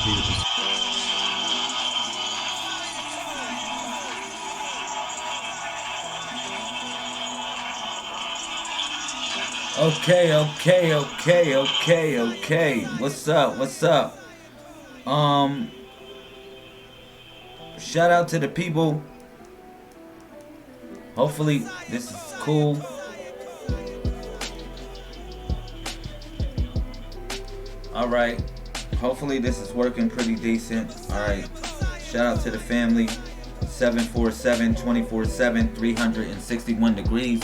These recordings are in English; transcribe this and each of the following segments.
you. Okay. What's up? Um, Shout out to the people. Hopefully this is cool. Alright. Hopefully this is working pretty decent. Alright. Shout out to the family. 747 24/7 361 degrees.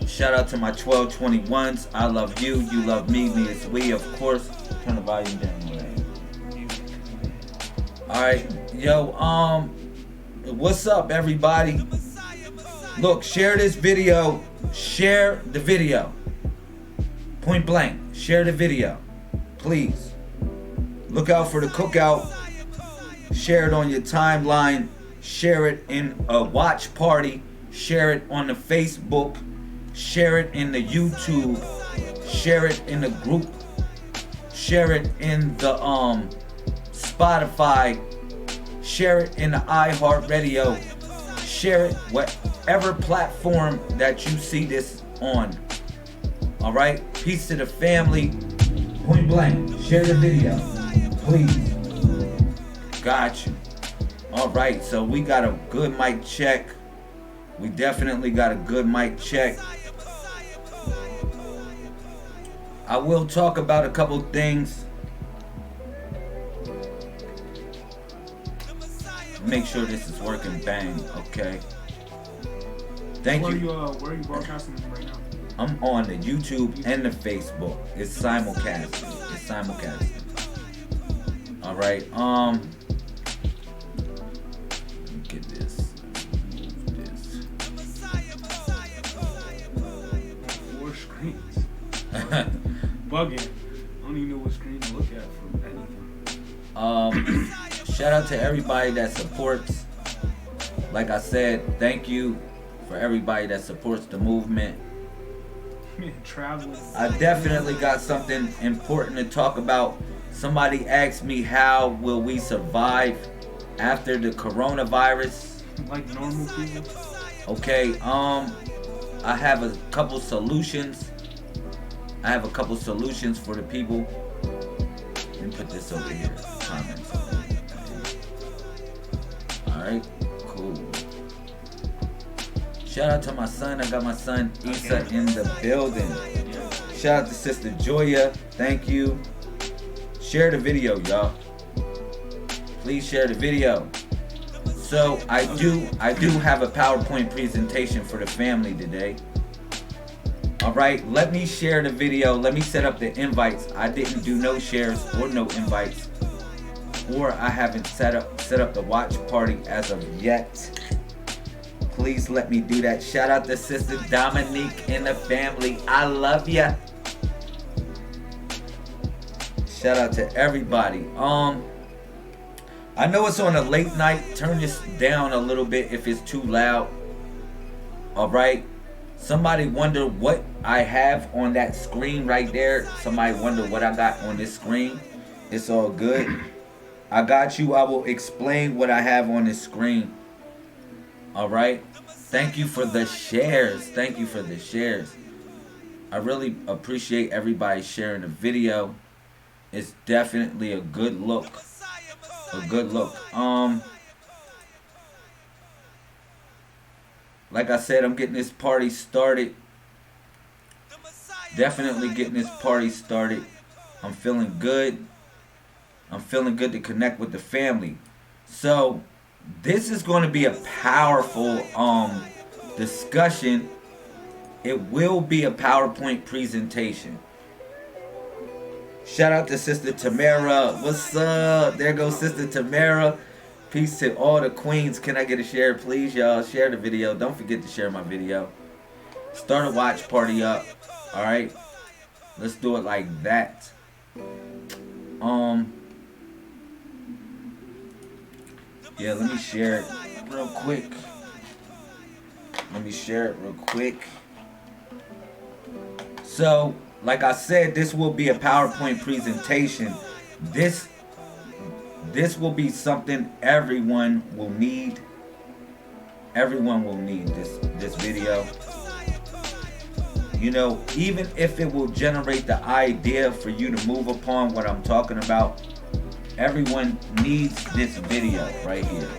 Shout out to my 1221s. I love you. You love me. Me is we, of course. Turn the volume down. Alright. Yo, what's up, everybody? Look, share this video. Share the video. Point blank. Share the video. Please. Look out for the cookout. Share it on your timeline. Share it in a watch party. Share it on the Facebook. Share it in the YouTube. Share it in the group. Share it in the Spotify. Share it in the iHeartRadio. Share it whatever platform that you see this on. Alright? Peace to the family. Point blank. Share the video. Please. Got you. Alright, so we got a good mic check. We definitely got a good mic check. I will talk about a couple things. Make sure this is working. Bang. Okay. Thank you. Where are you broadcasting right now? I'm on the YouTube and the Facebook. It's simulcasting. All right. Let me get this. Move this. 4 screens. Bugging. I don't even know what screen to look at for anything. Shout out to everybody that supports. Like I said, thank you for everybody that supports the movement. Traveling. I definitely got something important to talk about. Somebody asked me, how will we survive after the coronavirus? Like normal people? Okay, I have a couple solutions. For the people. Let me put this over here. Comments. Alright, cool. Shout out to my son. I got my son Issa in the building. Shout out to Sister Joya. Thank you. Share the video, y'all. Please share the video. So I do have a PowerPoint presentation for the family today. Alright, let me share the video. Let me set up the invites. I didn't do no shares or no invites. Or I haven't set up the watch party as of yet. Please let me do that. Shout out to Sister Dominique and the family. I love ya. Shout out to everybody. I know it's on a late night. Turn this down a little bit if it's too loud. Alright. Somebody wonder what I have on that screen right there. Somebody wonder what I got on this screen. It's all good. I got you. I will explain what I have on this screen. Alright. Thank you for the shares. I really appreciate everybody sharing the video. It's definitely a good look. Like I said, I'm getting this party started. Definitely getting this party started. I'm feeling good. To connect with the family. So this is going to be a powerful discussion. It will be a PowerPoint presentation. Shout out to Sister Tamara. What's up? There goes Sister Tamara. Peace to all the queens. Can I get a share, please, y'all? Share the video. Don't forget to share my video. Start a watch party up. Alright? Let's do it like that. Yeah, let me share it real quick. So, like I said, this will be a PowerPoint presentation. this will be something everyone will need. Everyone will need this video. You know, even if it will generate the idea for you to move upon what I'm talking about, everyone needs this video right here.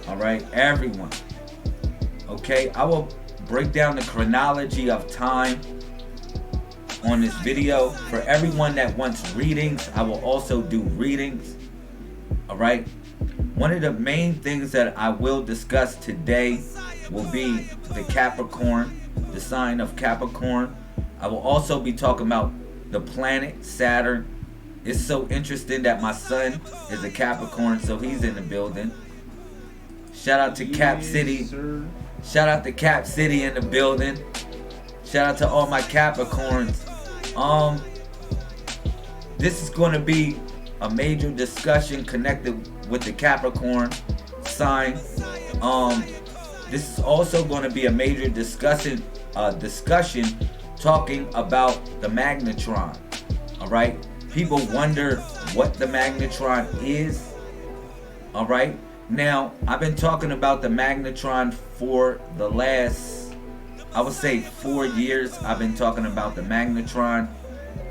Alright, everyone. Okay, I will break down the chronology of time on this video. For everyone that wants readings, I will also do readings. Alright, one of the main things that I will discuss today will be the Capricorn, the sign of Capricorn. I will also be talking about the planet Saturn. It's so interesting that my son is a Capricorn, so he's in the building. Shout out to Cap City. Sir. Shout out to Cap City in the building. Shout out to all my Capricorns. This is going to be a major discussion connected with the Capricorn sign. This is also going to be a major discussion talking about the magnetron. All right, people wonder what the magnetron is. All right, now I've been talking about the magnetron for the last, I would say, 4 years. I've been talking about the magnetron.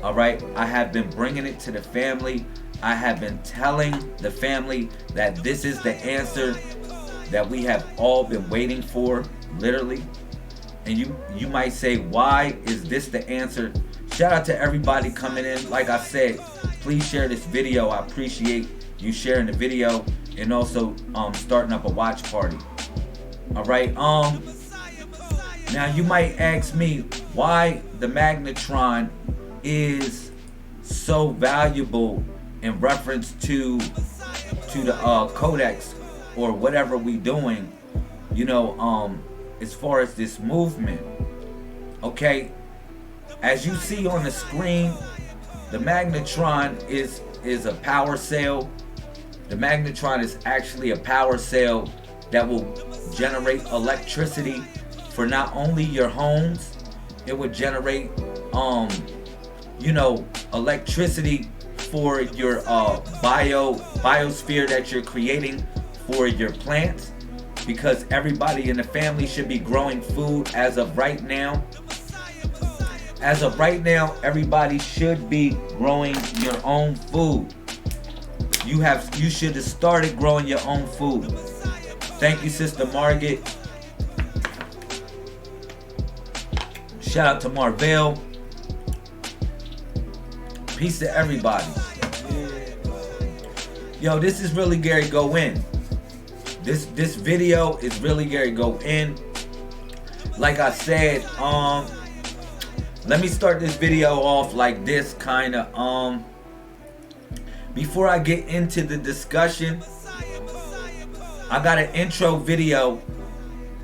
All right, I have been bringing it to the family. I have been telling the family that this is the answer that we have all been waiting for, literally. And you might say, why is this the answer? Shout out to everybody coming in. Like I said, please share this video. I appreciate you sharing the video and also starting up a watch party. All right. Now you might ask me why the magnetron is so valuable in reference to the Codex or whatever we doing, you know, as far as this movement. Okay, as you see on the screen, the magnetron is a power cell. The magnetron is actually a power cell that will generate electricity for not only your homes, it would generate you know, electricity for your biosphere that you're creating for your plants, because everybody in the family should be growing food as of right now. As of right now, everybody should be growing your own food. You should have started growing your own food. Thank you, Sister Margaret. Shout out to Marvell. Peace to everybody. Yo, this is really Gary Go In. This video is really Gary Go In. Like I said, let me start this video off like this, kinda. Before I get into the discussion, I got an intro video.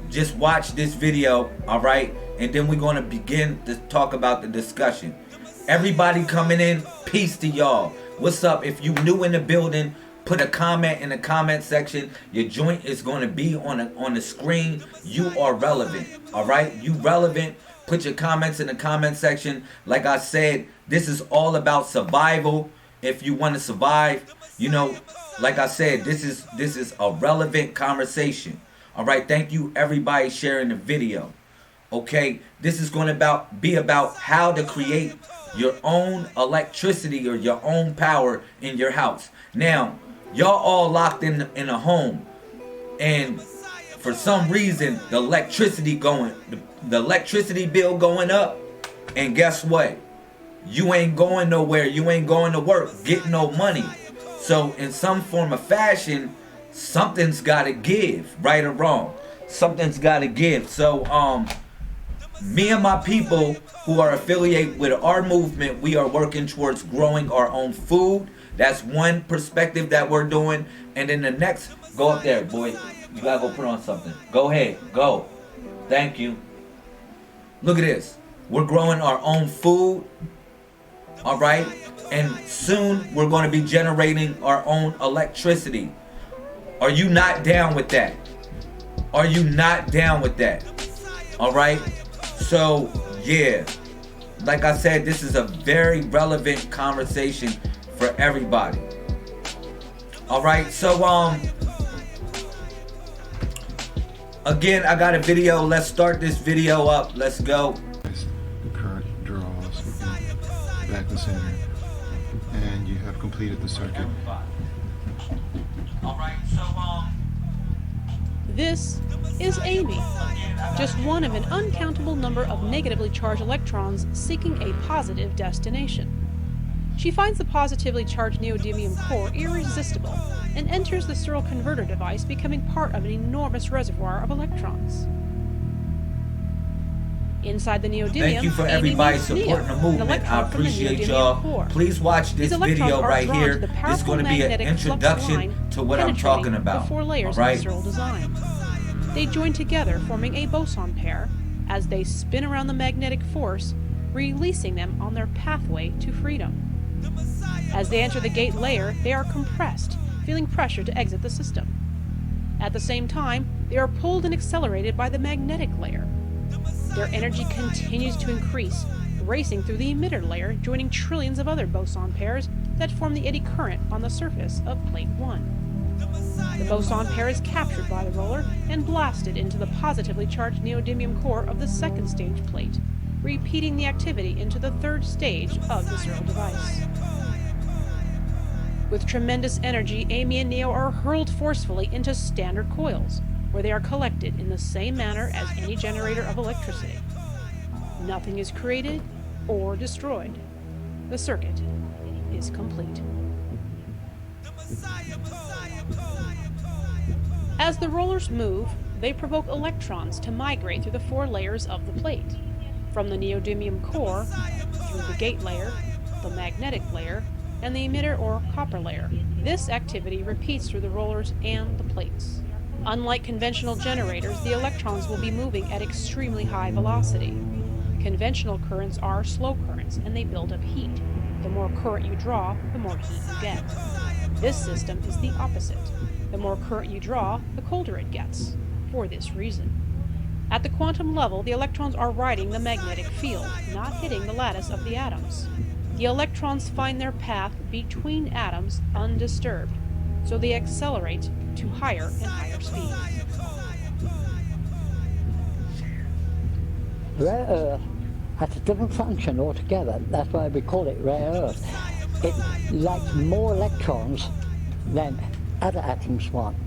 Just watch this video, alright? And then we're gonna begin to talk about the discussion. Everybody coming in, peace to y'all. What's up? If you new in the building, put a comment in the comment section. Your joint is going to be on the screen. You are relevant. All right? You relevant. Put your comments in the comment section. Like I said, this is all about survival. If you want to survive, you know, like I said, this is a relevant conversation. All right? Thank you everybody sharing the video. Okay? This is going to be about how to create your own electricity or your own power in your house. Now, y'all all locked in a home, and for some reason the electricity bill going up, and guess what? You ain't going nowhere. You ain't going to work, getting no money. So in some form of fashion, something's got to give, right or wrong. Something's got to give. So me and my people who are affiliated with our movement, we are working towards growing our own food. That's one perspective that we're doing. And then the next, go up there, boy. You gotta go put on something. Go ahead, go. Thank you. Look at this. We're growing our own food. All right. And soon we're going to be generating our own electricity. Are you not down with that? Are you not down with that? All right. So, yeah. Like I said, this is a very relevant conversation for everybody. Alright, so again, I got a video. Let's start this video up. Let's go. Current draws back to center, and you have completed the circuit. Alright, so This is Amy, just one of an uncountable number of negatively charged electrons seeking a positive destination. She finds the positively charged neodymium core irresistible and enters the Searle converter device, becoming part of an enormous reservoir of electrons. Inside the neodymium, thank you for everybody supporting the movement. I appreciate y'all. Please watch this video right here. This is going to be an introduction to what I'm talking about. The four layers of the Searle design. They join together, forming a boson pair as they spin around the magnetic force, releasing them on their pathway to freedom. As they enter the gate layer, they are compressed, feeling pressure to exit the system. At the same time, they are pulled and accelerated by the magnetic layer. Their energy continues to increase, racing through the emitter layer, joining trillions of other boson pairs that form the eddy current on the surface of plate 1. The boson pair is captured by the roller and blasted into the positively charged neodymium core of the second stage plate, repeating the activity into the third stage of the Searle device. With tremendous energy, Amy and Neo are hurled forcefully into standard coils, where they are collected in the same manner as any generator of electricity. Nothing is created or destroyed. The circuit is complete. As the rollers move, they provoke electrons to migrate through the four layers of the plate, from the neodymium core, through the gate layer, the magnetic layer, and the emitter or copper layer. This activity repeats through the rollers and the plates. Unlike conventional generators, the electrons will be moving at extremely high velocity. Conventional currents are slow currents, and they build up heat. The more current you draw, the more heat you get. This system is the opposite. The more current you draw, the colder it gets, for this reason. At the quantum level, the electrons are riding the magnetic field, not hitting the lattice of the atoms. The electrons find their path between atoms undisturbed, so they accelerate to higher and higher speeds. Rare earth has a different function altogether. That's why we call it rare earth. It likes more electrons than other atoms want.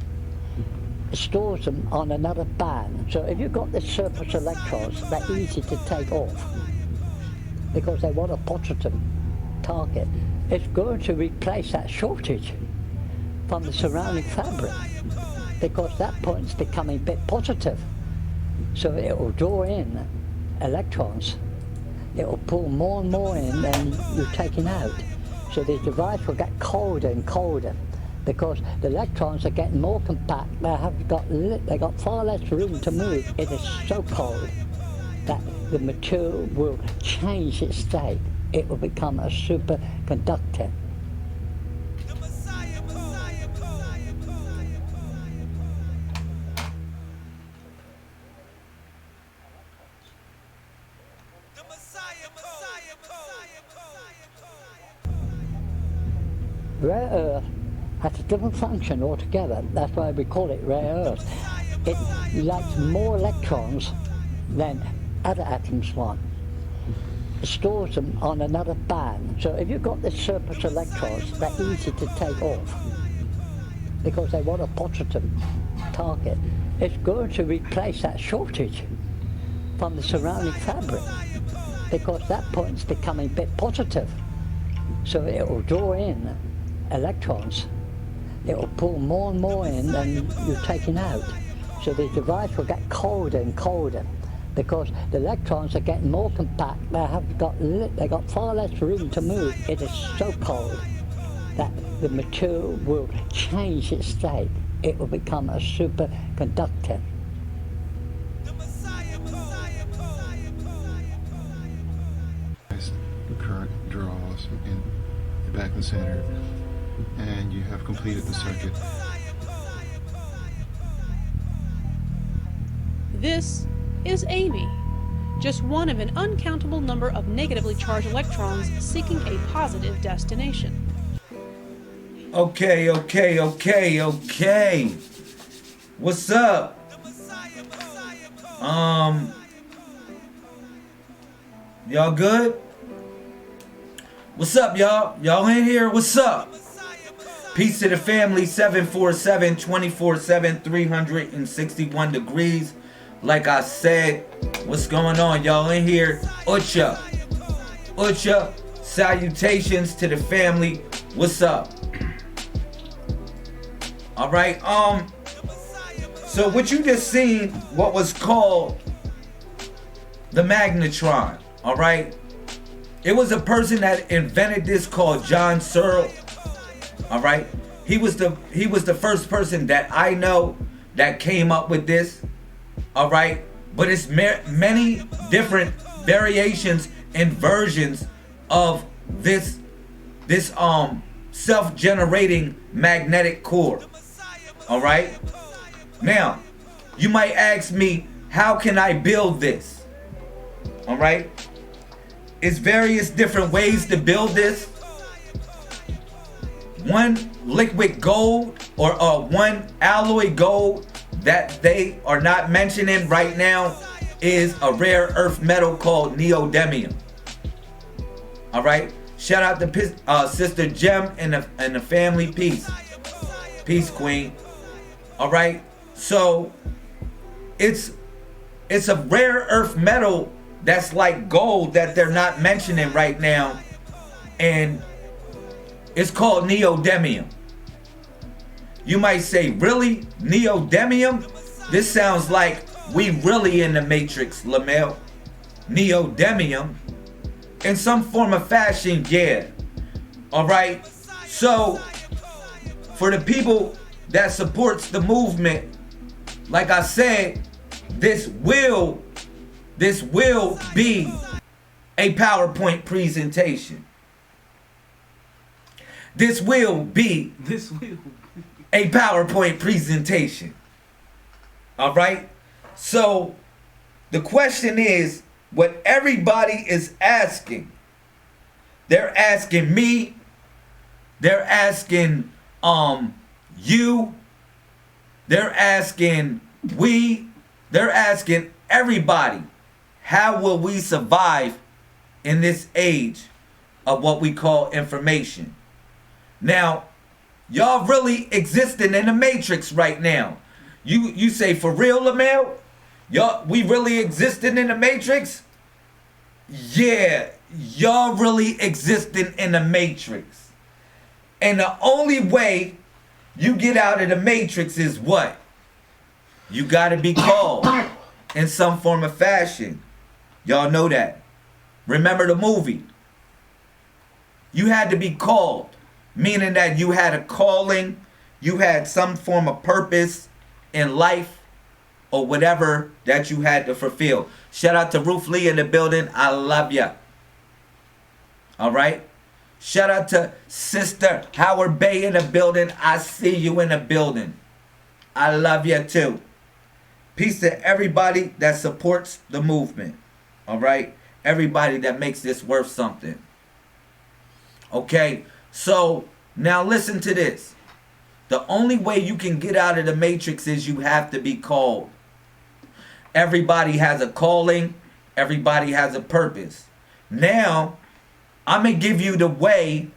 It stores them on another band. So if you've got the surplus electrons, they're easy to take off because they want a positive target. It's going to replace that shortage from the surrounding fabric because that point's becoming a bit positive. So it will draw in electrons. It will pull more and more in than you're taking out. So the device will get colder and colder because the electrons are getting more compact. They got far less room to move. It is so cold that the material will change its state. It will become a superconductor. Rare earth has a different function altogether. That's why we call it rare earth. It likes more electrons than other atoms want. It stores them on another band. So if you've got the surplus electrons, they're easy to take off because they want a positive target. It's going to replace that shortage from the surrounding fabric because that point's becoming a bit positive. So it will draw in electrons. It will pull more and more in than you're taking out. So the device will get colder and colder because the electrons are getting more compact. They got far less room to move. It is so cold that the material will change its state. It will become a superconductor. Current draws in the back and center, and you have completed the circuit. This is Amy, just one of an uncountable number of negatively charged electrons seeking a positive destination. Okay. What's up? Y'all good? What's up, y'all? Y'all in here? What's up? Peace to the family, 747, 24/7, 361 degrees. Like I said, what's going on? Y'all in here? Ucha. Salutations to the family. What's up? All right. So what you just seen, what was called the magnetron. All right. It was a person that invented this called John Searle. All right. He was the first person that I know that came up with this. All right. But it's many different variations and versions of this self-generating magnetic core. All right. Now, you might ask me, how can I build this? All right. It's various different ways to build this. One liquid gold or one alloy gold that they are not mentioning right now is a rare earth metal called neodymium. All right. Shout out to Sister Gem and the family. Peace, Queen. All right. So it's a rare earth metal that's like gold that they're not mentioning right now, and it's called neodymium. You might say, really? Neodymium? This sounds like we really in the Matrix, Lamel. Neodymium? In some form of fashion, yeah. Alright? So, for the people that supports the movement, like I said, this will be a PowerPoint presentation. This will be a PowerPoint presentation. All right? So the question is, what everybody is asking, they're asking me, they're asking you, they're asking we, they're asking everybody, how will we survive in this age of what we call information? Now, y'all really existing in the Matrix right now. You say, for real, Lamel? We really existing in the Matrix? Yeah, y'all really existing in the Matrix. And the only way you get out of the Matrix is what? You gotta be called in some form of fashion. Y'all know that. Remember the movie? You had to be called, meaning that you had a calling, you had some form of purpose in life or whatever that you had to fulfill. Shout out to Ruth Lee in the building. I love ya. All right. Shout out to Sister Howard Bay in the building. I see you in the building. I love ya too. Peace to everybody that supports the movement. All right. Everybody that makes this worth something. Okay. So now listen to this. The only way you can get out of the Matrix is you have to be called. Everybody has a calling. Everybody has a purpose. Now, I'm going to give you the way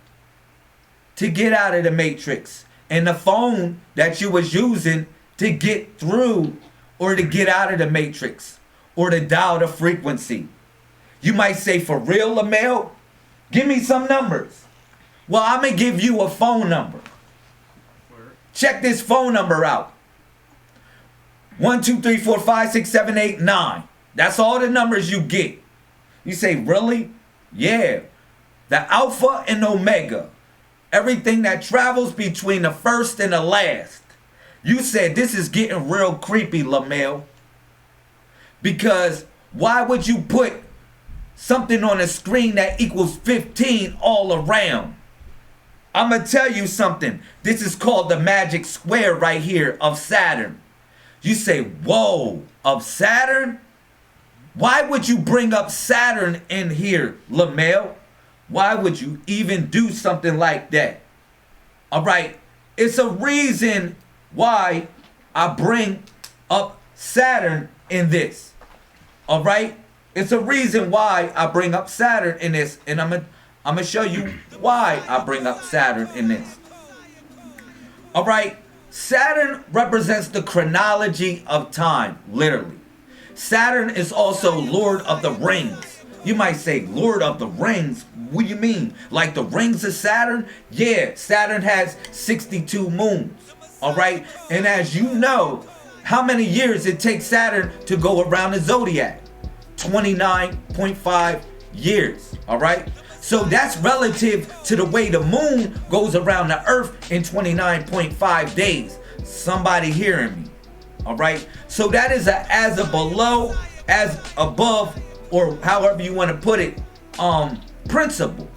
to get out of the Matrix. And the phone that you was using to get through or to get out of the Matrix or to dial the frequency. You might say, for real, Lamel? Give me some numbers. Well, I'm going to give you a phone number. Check this phone number out. 1, 2, 3, 4, 5, 6, 7, 8, 9. That's all the numbers you get. You say, really? Yeah. The Alpha and Omega. Everything that travels between the first and the last. You said this is getting real creepy, Lamel. Because why would you put something on a screen that equals 15 all around? I'm going to tell you something. This is called the magic square right here of Saturn. You say, whoa, of Saturn? Why would you bring up Saturn in here, Lamel? Why would you even do something like that? All right. It's a reason why I bring up Saturn in this. All right. It's a reason why I bring up Saturn in this. And I'm going to show you why I bring up Saturn in this. All right. Saturn represents the chronology of time, literally. Saturn is also Lord of the Rings. You might say, Lord of the Rings? What do you mean? Like the rings of Saturn? Yeah, Saturn has 62 moons. All right? And as you know, how many years it takes Saturn to go around the zodiac? 29.5 years. All right? So that's relative to the way the moon goes around the earth in 29.5 days. Somebody hearing me? All right? So that is a as a below, as above, or however you want to put it, principle.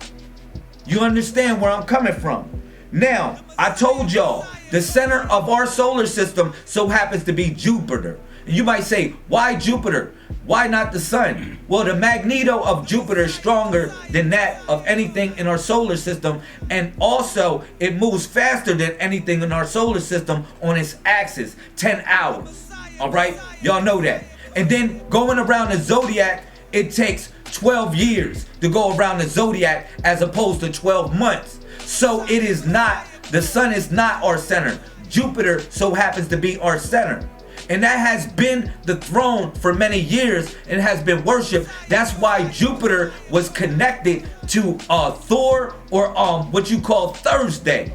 You understand where I'm coming from? Now, I told y'all, the center of our solar system so happens to be Jupiter. And you might say, why Jupiter? Why not the sun? Well, the magneto of Jupiter is stronger than that of anything in our solar system. And also, it moves faster than anything in our solar system on its axis, 10 hours. All right? Y'all know that. And then going around the zodiac, it takes 12 years to go around the zodiac as opposed to 12 months. So it is not, the sun is not our center. Jupiter so happens to be our center. And that has been the throne for many years and has been worshipped. That's why Jupiter was connected to Thor, or what you call Thursday.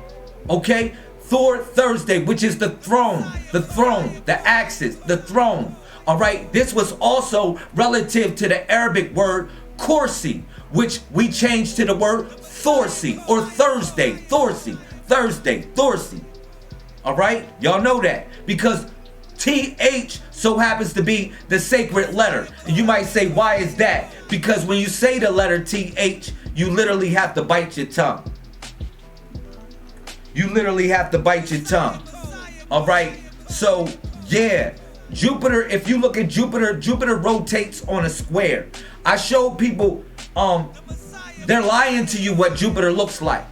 Okay? Thor Thursday, which is the throne, the axis, the throne. All right? This was also relative to the Arabic word Corsi, which we changed to the word Thorsi, or Thursday, Thursday. All right? Y'all know that because TH so happens to be the sacred letter. And you might say, why is that? Because when you say the letter TH, you literally have to bite your tongue. You literally have to bite your tongue. All right? So, yeah. Jupiter, if you look at Jupiter, Jupiter rotates on a square. I showed people, they're lying to you what Jupiter looks like.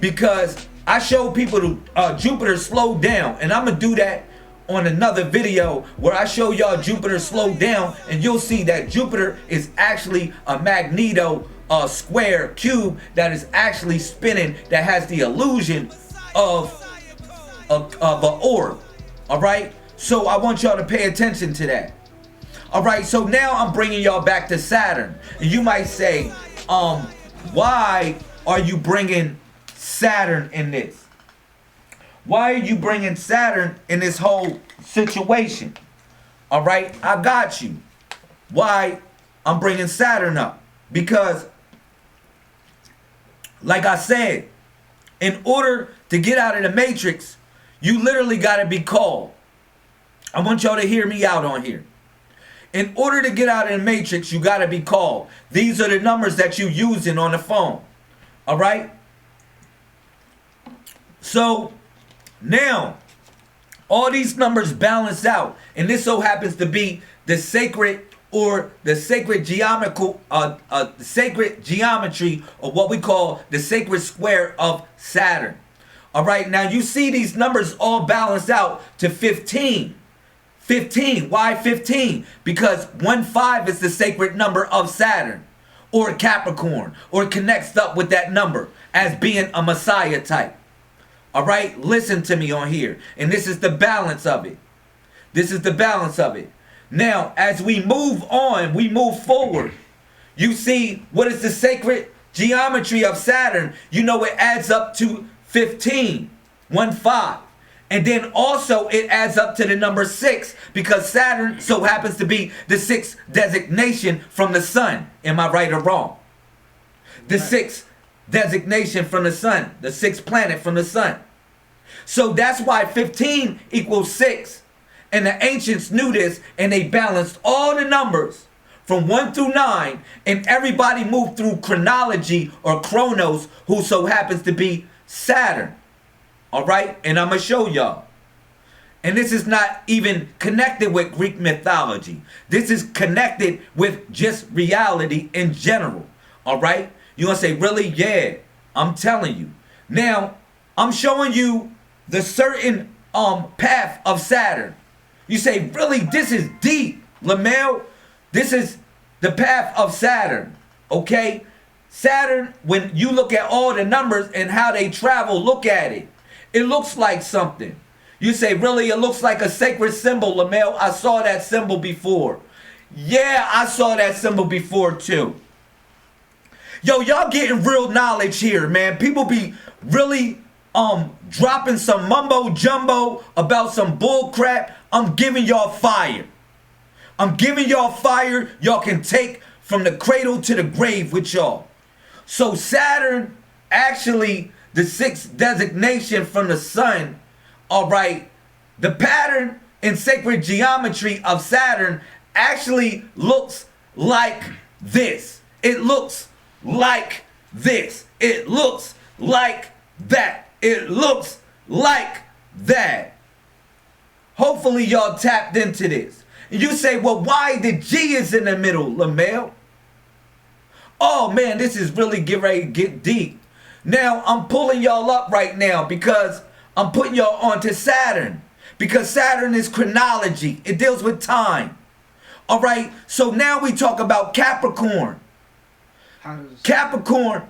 Because I showed people Jupiter slow down. And I'm going to do that on another video where I show y'all Jupiter slow down, and you'll see that Jupiter is actually a magneto square cube that is actually spinning, that has the illusion of an orb. All right, so I want y'all to pay attention to that. All right, so now I'm bringing y'all back to Saturn, and you might say, why are you bringing Saturn in this? Why are you bringing Saturn in this whole situation? All right, I got you. Why I'm bringing Saturn up? Because, like I said, in order to get out of the matrix, you literally got to be called. I want y'all to hear me out on here. In order to get out of the matrix, you got to be called. These are the numbers that you're using on the phone. All right? So, now, all these numbers balance out, and this so happens to be the sacred, or the sacred geometrical, sacred geometry, or what we call the sacred square of Saturn. All right, now you see these numbers all balance out to 15. 15. Why 15? Because 1-5 is the sacred number of Saturn, or Capricorn, or connects up with that number as being a Messiah type. All right, listen to me on here. And this is the balance of it. This is the balance of it. Now, as we move on, we move forward. You see, what is the sacred geometry of Saturn? You know, it adds up to 15, 1-5. And then also it adds up to the number 6, because Saturn so happens to be the 6th designation from the sun. Am I right or wrong? The 6th designation from the sun, the 6th planet from the sun. So that's why 15 equals 6. And the ancients knew this, and they balanced all the numbers from 1 through 9, and everybody moved through chronology, or chronos, who so happens to be Saturn. All right, and I'm gonna show y'all. And this is not even connected with Greek mythology. This is connected with just reality in general. All right. You're going to say, really? Yeah, I'm telling you. Now, I'm showing you the certain path of Saturn. You say, really, this is deep, Lamel. This is the path of Saturn, okay? Saturn, when you look at all the numbers and how they travel, look at it. It looks like something. You say, really, it looks like a sacred symbol, Lamel. I saw that symbol before. Yeah, I saw that symbol before too. Yo, y'all getting real knowledge here, man. People be really dropping some mumbo jumbo about some bull crap. I'm giving y'all fire. I'm giving y'all fire y'all can take from the cradle to the grave with y'all. So Saturn, actually the sixth designation from the sun, all right, the pattern in sacred geometry of Saturn actually looks like this. It looks like this. It looks like that. It looks like that. Hopefully y'all tapped into this. And you say, well, why the G is in the middle, Lamel? Oh man, this is really getting ready to get deep. Now I'm pulling y'all up right now because I'm putting y'all onto Saturn. Because Saturn is chronology. It deals with time. All right, so now we talk about Capricorn. Capricorn.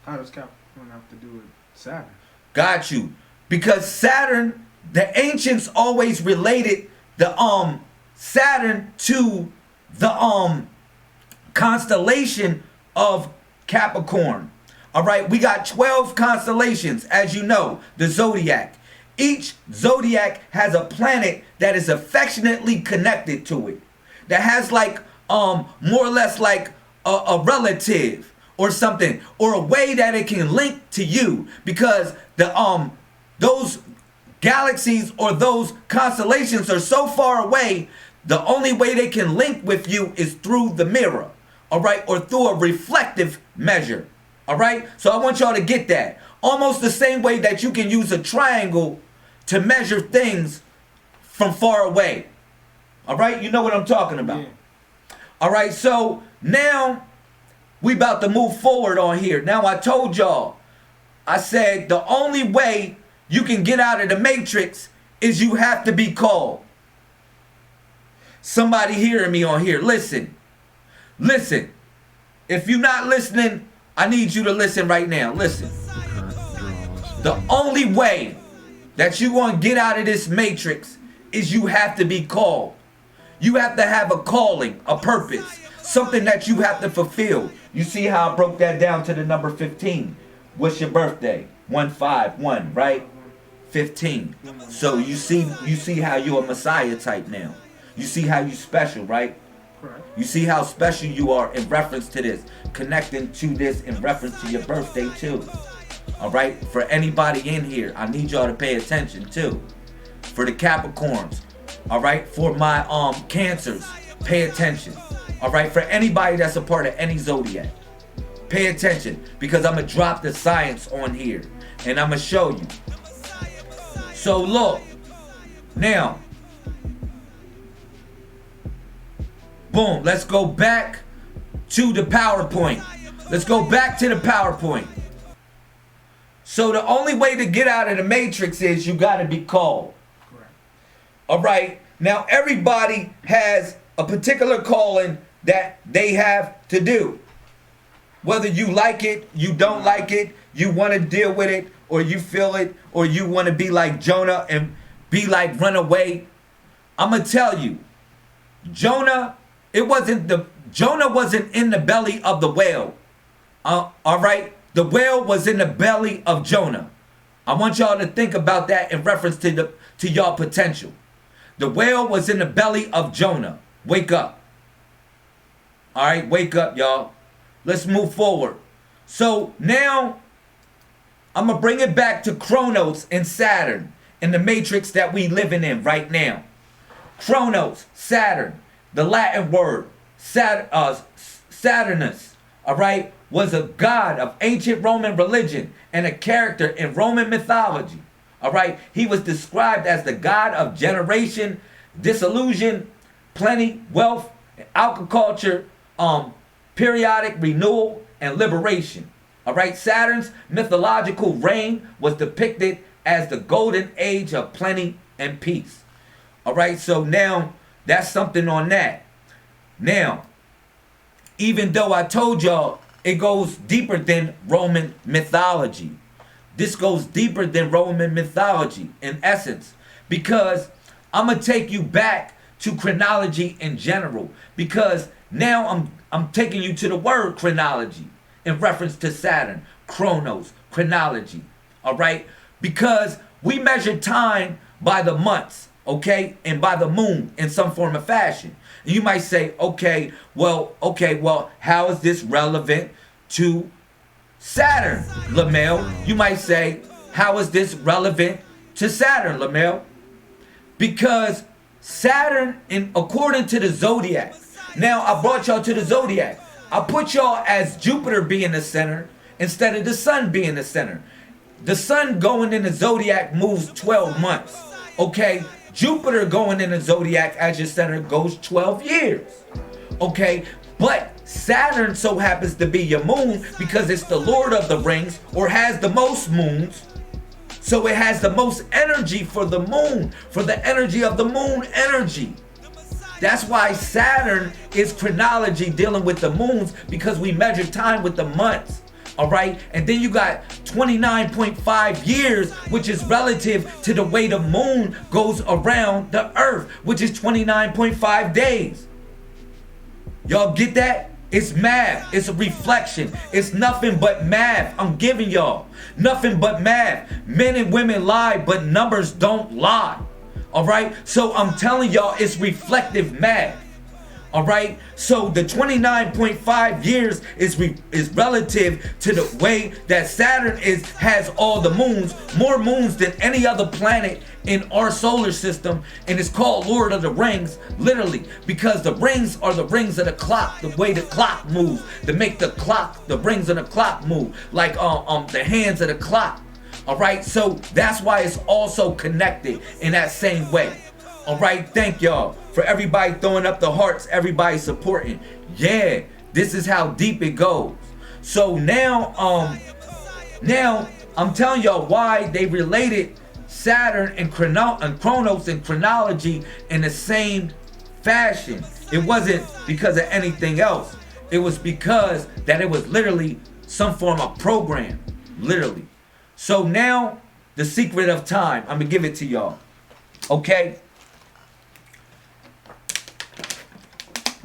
How does Capricorn have to do with Saturn? Got you. Because Saturn, the ancients always related the Saturn to the constellation of Capricorn. All right, we got 12 constellations, as you know, the zodiac. Each zodiac has a planet that is affectionately connected to it. That has like more or less like a relative or something, or a way that it can link to you, because the those galaxies or those constellations are so far away, the only way they can link with you is through the mirror, all right, or through a reflective measure, all right? So I want y'all to get that. Almost the same way that you can use a triangle to measure things from far away, all right? You know what I'm talking about. Yeah. All right, so now we about to move forward on here. Now I told y'all, I said the only way you can get out of the matrix is you have to be called. Somebody hearing me on here, listen. Listen. If you're not listening, I need you to listen right now. Listen. The only way that you're going to get out of this matrix is you have to be called. You have to have a calling, a purpose, something that you have to fulfill. You see how I broke that down to the number 15. What's your birthday? 151, right? 15. So you see how you're a Messiah type now. You see how you special, right? Correct. You see how special you are in reference to this, connecting to this in reference to your birthday too. All right? For anybody in here, I need y'all to pay attention too. For the Capricorns, all right? For my Cancers, pay attention. All right? For anybody that's a part of any zodiac, pay attention, because I'm going to drop the science on here and I'm going to show you. So look, now, boom, let's go back to the PowerPoint. Let's go back to the PowerPoint. So the only way to get out of the matrix is you got to be called. Correct. All right, now everybody has a particular calling that they have to do. Whether you like it, you don't like it, you want to deal with it, or you feel it, or you want to be like Jonah and be like run away. I'm going to tell you, Jonah wasn't in the belly of the whale. All right? The whale was in the belly of Jonah. I want y'all to think about that in reference to y'all potential. The whale was in the belly of Jonah. Wake up. All right? Wake up, y'all. Let's move forward. So now I'm going to bring it back to Chronos and Saturn in the matrix that we living in right now. Chronos, Saturn, the Latin word, Saturnus, all right, was a god of ancient Roman religion and a character in Roman mythology. All right, he was described as the god of generation, disillusion, plenty, wealth, agriculture, periodic renewal, and liberation. All right, Saturn's mythological reign was depicted as the golden age of plenty and peace. All right, so now that's something on that. Now, even though I told y'all it goes deeper than Roman mythology. This goes deeper than Roman mythology in essence, because I'm going to take you back to chronology in general, because now I'm taking you to the word chronology in reference to Saturn, chronos, chronology. All right? Because we measure time by the months, okay? And by the moon in some form of fashion. And you might say, okay, well, how is this relevant to Saturn, Lamel? You might say, how is this relevant to Saturn, Lamel? Because Saturn, according to the zodiac, now I brought y'all to the zodiac. I put y'all as Jupiter being the center instead of the sun being the center. The sun going in the zodiac moves 12 months. Okay, Jupiter going in the zodiac as your center goes 12 years. Okay, but Saturn so happens to be your moon because it's the Lord of the rings, or has the most moons. So it has the most energy for the moon, for the energy of the moon energy. That's why Saturn is chronology, dealing with the moons, because we measure time with the months. All right, and then you got 29.5 years, which is relative to the way the moon goes around the earth, which is 29.5 days. Y'all get that? It's math. It's a reflection. It's nothing but math. I'm giving y'all nothing but math. Men and women lie, but numbers don't lie. All right, so I'm telling y'all, it's reflective math. All right, so the 29.5 years is relative to the way that Saturn has all the moons, more moons than any other planet in our solar system, and it's called Lord of the Rings, literally, because the rings are the rings of the clock, the way the clock moves, to make the clock, the rings of the clock move, like the hands of the clock. All right, so that's why it's also connected in that same way. All right, thank y'all for everybody throwing up the hearts, everybody supporting. Yeah, this is how deep it goes. So now I'm telling y'all why they related Saturn and Chronos and chronology in the same fashion. It wasn't because of anything else. It was because that it was literally some form of program, literally. So now the secret of time, I'm gonna give it to y'all. Okay.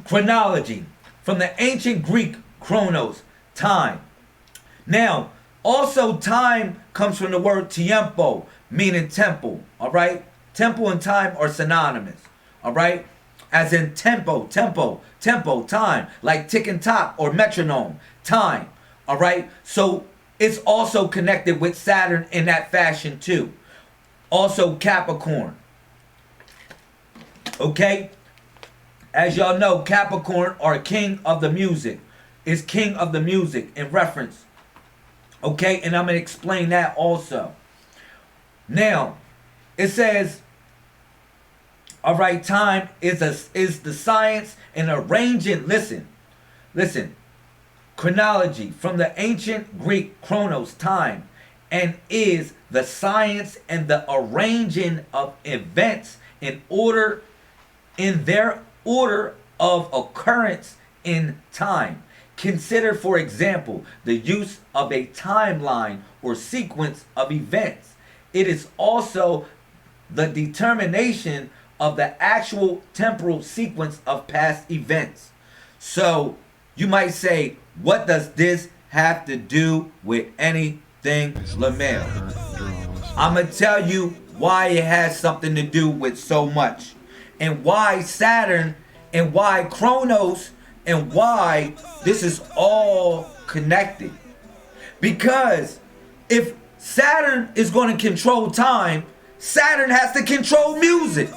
Chronology, from the ancient Greek chronos, time. Now, also time comes from the word tiempo, meaning temple, all right? Tempo and time are synonymous, all right? As in tempo, time, like tick and tock or metronome, time, all right? So it's also connected with Saturn in that fashion too. Also Capricorn, okay? As y'all know, Capricorn are king of the music. Is king of the music in reference. Okay, and I'm going to explain that also. Now, it says, all right, time is the science in arranging, listen, chronology, from the ancient Greek chronos, time, and is the science and the arranging of events in their order of occurrence in time. Consider, for example, the use of a timeline or sequence of events. It is also the determination of the actual temporal sequence of past events. So you might say, what does this have to do with anything, Lamel? I'm going to tell you why it has something to do with so much. And why Saturn, and why Chronos, and why this is all connected. Because if Saturn is going to control time, Saturn has to control music.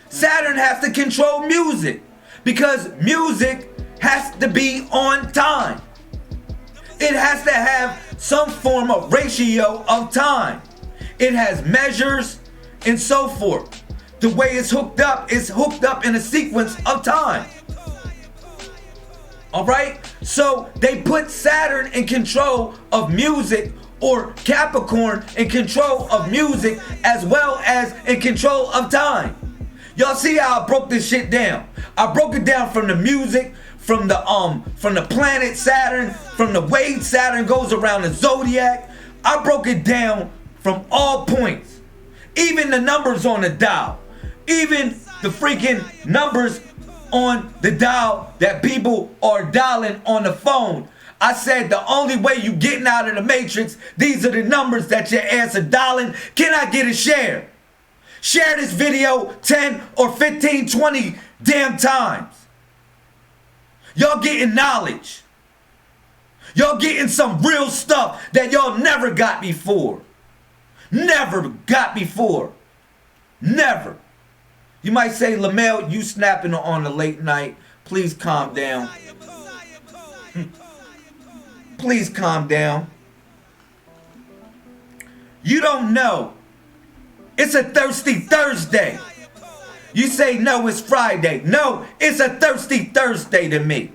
Saturn has to control music, because music has to be on time. It has to have some form of ratio of time. It has measures and so forth. The way it's hooked up is hooked up in a sequence of time. All right? So they put Saturn in control of music, or Capricorn in control of music, as well as in control of time. Y'all see how I broke this shit down? I broke it down from the music, from the planet Saturn, from the way Saturn goes around the zodiac. I broke it down from all points. Even the numbers on the dial. Even the freaking numbers on the dial that people are dialing on the phone. I said the only way you getting out of the matrix, these are the numbers that your ass are dialing. Can I get a share? Share this video 10 or 15, 20 damn times. Y'all getting knowledge. Y'all getting some real stuff that y'all never got before. Never got before. Never. You might say, Lamel, you snapping on the late night. Please calm down. Please calm down. You don't know. It's a thirsty Thursday. You say, no, it's Friday. No, it's a thirsty Thursday to me.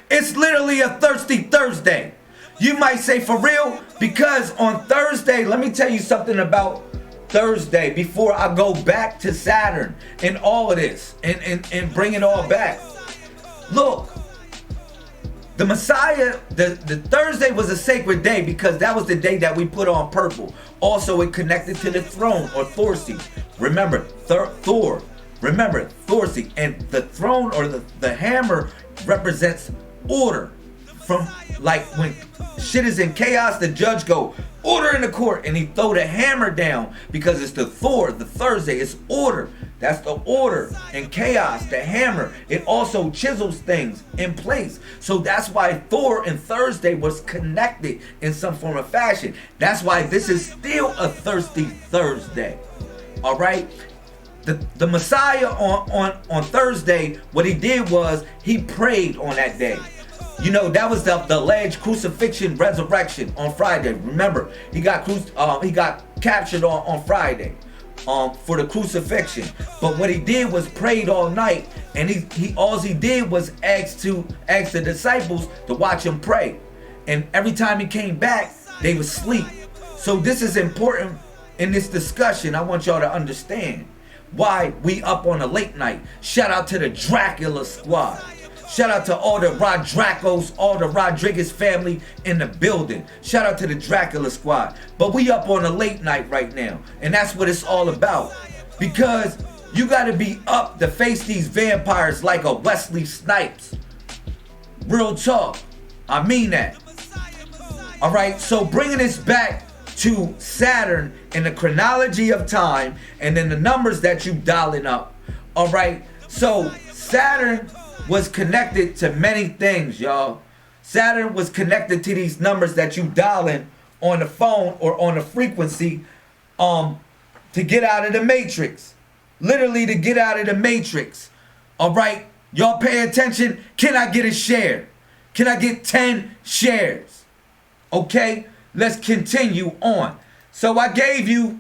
It's literally a thirsty Thursday. You might say, for real? Because on Thursday, let me tell you something about Thursday before I go back to Saturn and all of this and bring it all back. Look, the Messiah, the Thursday was a sacred day because that was the day that we put on purple. Also, it connected to the throne, or Thorsey. Remember, Thor. Remember, Thorsey. And the throne, or the hammer, represents order. From, like, when shit is in chaos, the judge go, order in the court, and he throw the hammer down because it's the Thor, the Thursday, it's order. That's the order and chaos, the hammer. It also chisels things in place. So that's why Thor and Thursday was connected in some form of fashion. That's why this is still a thirsty Thursday. All right? The Messiah on Thursday, what he did was he prayed on that day. You know, that was the alleged crucifixion, resurrection on Friday. Remember, he got captured on Friday for the crucifixion. But what he did was prayed all night, and all he did was ask the disciples to watch him pray. And every time he came back, they would sleep. So this is important in this discussion. I want y'all to understand why we up on a late night. Shout out to the Dracula squad. Shout out to all the Rodracos, all the Rodriguez family in the building. Shout out to the Dracula squad. But we up on a late night right now. And that's what it's all about. Because you got to be up to face these vampires like a Wesley Snipes. Real talk. I mean that. All right. So bringing this back to Saturn in the chronology of time. And then the numbers that you dialing up. All right. So Saturn was connected to many things, y'all. Saturn was connected to these numbers that you dialing on the phone or on the frequency to get out of the matrix. Literally to get out of the matrix. All right, y'all pay attention. Can I get a share? Can I get 10 shares? Okay, let's continue on. So I gave you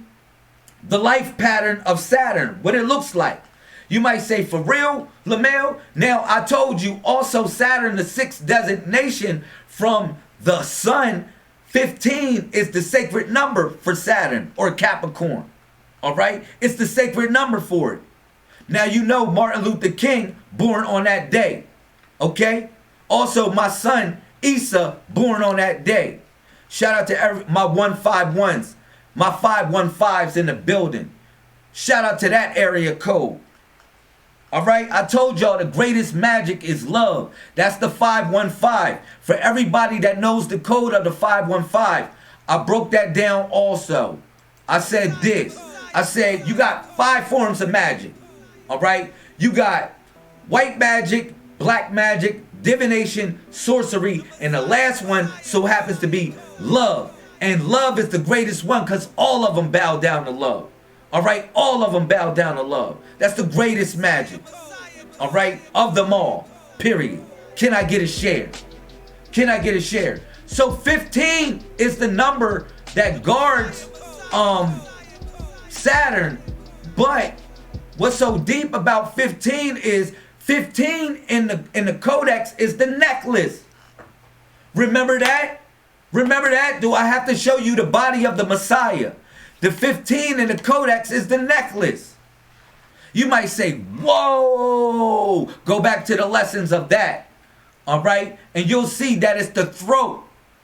the life pattern of Saturn, what it looks like. You might say, for real, Lamel? Now, I told you also Saturn, the sixth designation from the sun, 15 is the sacred number for Saturn or Capricorn. All right? It's the sacred number for it. Now, you know Martin Luther King, born on that day. Okay? Also, my son, Issa, born on that day. Shout out to my 151s, my 515s in the building. Shout out to that area code. All right, I told y'all the greatest magic is love. That's the 515. For everybody that knows the code of the 515, I broke that down also. I said this. I said you got 5 forms of magic. All right, you got white magic, black magic, divination, sorcery, and the last one so happens to be love. And love is the greatest one because all of them bow down to love. All right, all of them bow down to love. That's the greatest magic. All right, of them all, period. Can I get a share? Can I get a share? So 15 is the number that guards Saturn. But what's so deep about 15 is 15 in the Codex is the necklace. Remember that? Remember that? Do I have to show you the body of the Messiah? The 15 in the Codex is the necklace. You might say, whoa, go back to the lessons of that. All right? And you'll see that it's the throat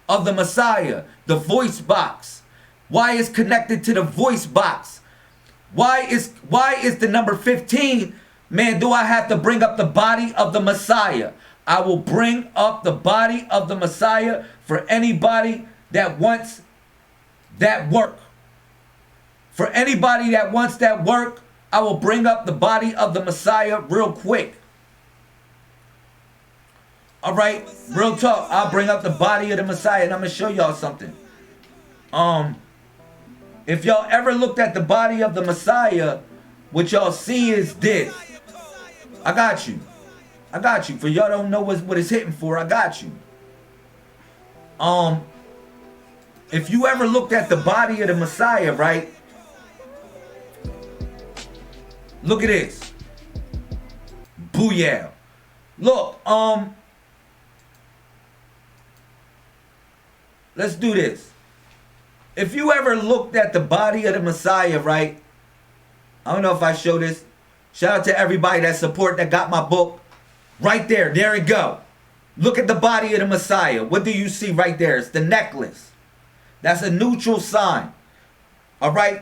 of the Messiah, the voice box. Why is connected to the voice box? Why is the number 15? Man, do I have to bring up the body of the Messiah? I will bring up the body of the Messiah for anybody that wants that work. For anybody that wants that work, I will bring up the body of the Messiah real quick. All right, real talk. I'll bring up the body of the Messiah, and I'm gonna show y'all something. If y'all ever looked at the body of the Messiah, what y'all see is this. I got you. I got you. For y'all don't know what it's hitting for, I got you. If you ever looked at the body of the Messiah, right? Look at this. Booyah. Look, let's do this. If you ever looked at the body of the Messiah, right? I don't know if I show this. Shout out to everybody that got my book. Right there. There it go. Look at the body of the Messiah. What do you see right there? It's the necklace. That's a neutral sign. All right?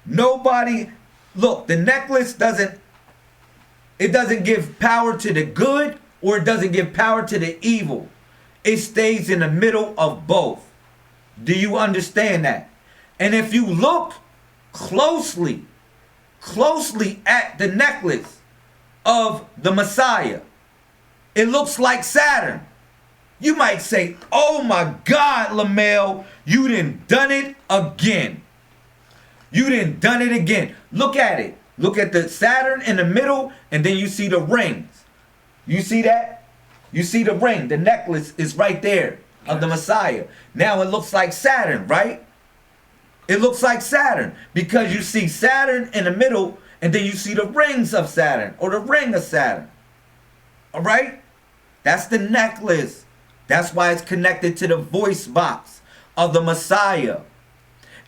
Nobody... Look, the necklace doesn't give power to the good or it doesn't give power to the evil. It stays in the middle of both. Do you understand that? And if you look closely at the necklace of the Messiah, it looks like Saturn. You might say, oh my God, Lamel, you done it again. You done it again. Look at it. Look at the Saturn in the middle, and then you see the rings. You see that? You see the ring. The necklace is right there of the Messiah. Now it looks like Saturn, right? It looks like Saturn because you see Saturn in the middle, and then you see the rings of Saturn or the ring of Saturn. All right? That's the necklace. That's why it's connected to the voice box of the Messiah.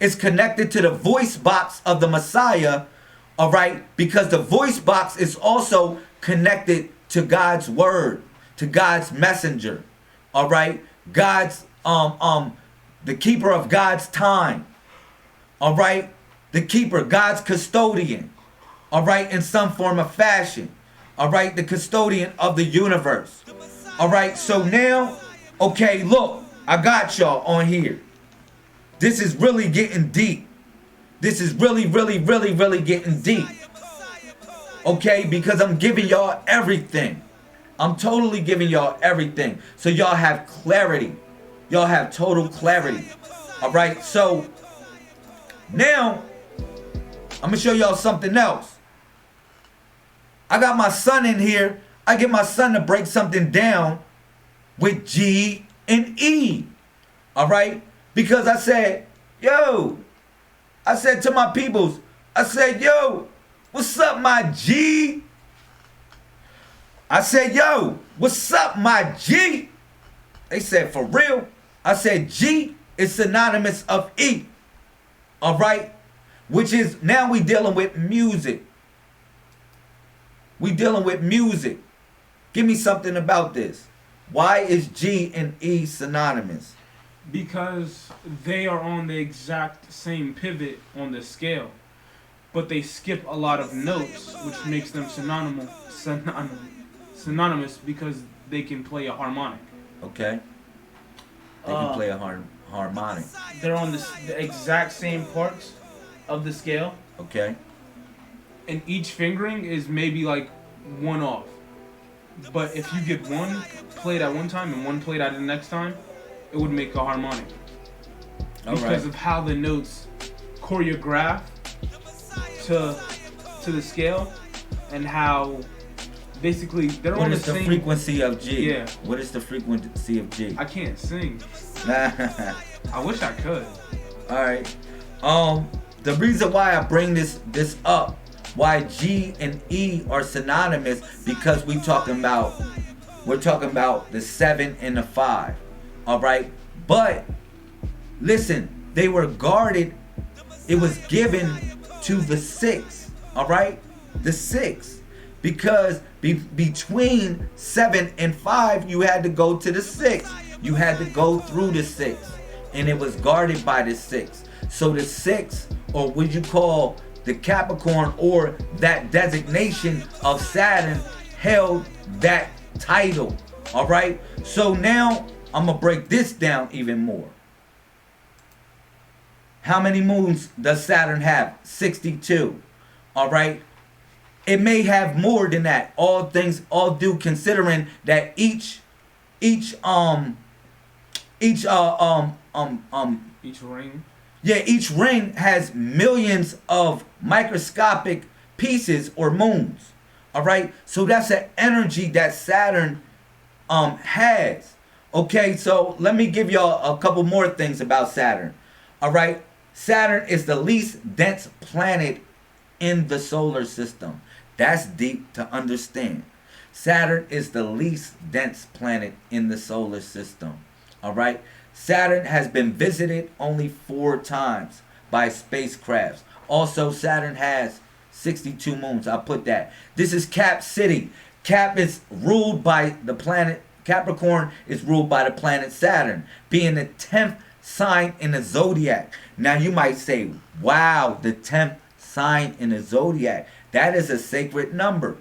It's connected to the voice box of the Messiah, all right? Because the voice box is also connected to God's word, to God's messenger, all right? God's, the keeper of God's time, all right? The keeper, God's custodian, all right? In some form of fashion, all right? The custodian of the universe, all right? So now, okay, look, I got y'all on here. This is really getting deep. This is really getting deep. Okay, because I'm giving y'all everything. I'm totally giving y'all everything. So y'all have clarity. Y'all have total clarity. All right, so now I'm going to show y'all something else. I got my son in here. I get my son to break something down with G and E. All right? Because I said, I said to my peoples, I said, yo, what's up, my G? I said, yo, what's up, my G? They said, for real? I said, G is synonymous of E. All right? Which is, now we dealing with music. We dealing with music. Give me something about this. Why is G and E synonymous? Because they are on the exact same pivot on the scale, but they skip a lot of notes, which makes them synonymous because they can play a harmonic. Okay. They can play a harmonic. They're on the exact same parts of the scale. Okay. And each fingering is maybe like one off. But if you get one played at one time and one played at the next time, it would make a harmonic. Because of how the notes choreograph to the scale and how basically they're on the same... What is the frequency of G? Yeah. What is the frequency of G? I can't sing. I wish I could. Alright. The reason why I bring this up, why G and E are synonymous, because we're talking about the 7 and the 5. All right, but listen, they were guarded. It was given to the 6. All right, the 6, because between 7 and 5, you had to go to the 6. You had to go through the 6, and it was guarded by the 6. So the 6, or what you call the Capricorn, or that designation of Saturn, held that title. All right. So now I'm gonna break this down even more. How many moons does Saturn have? 62. All right. It may have more than that. All things all due considering that each ring. Yeah, each ring has millions of microscopic pieces or moons. All right, so that's an energy that Saturn has. Okay, so let me give y'all a couple more things about Saturn. All right, Saturn is the least dense planet in the solar system. That's deep to understand. Saturn is the least dense planet in the solar system. All right. Saturn has been visited only 4 times by spacecrafts. Also, Saturn has 62 moons. I'll put that. This is Cap City. Cap is ruled by the planet. Capricorn is ruled by the planet Saturn, being the 10th sign in the zodiac. Now, you might say, wow, the 10th sign in the zodiac. That is a sacred number.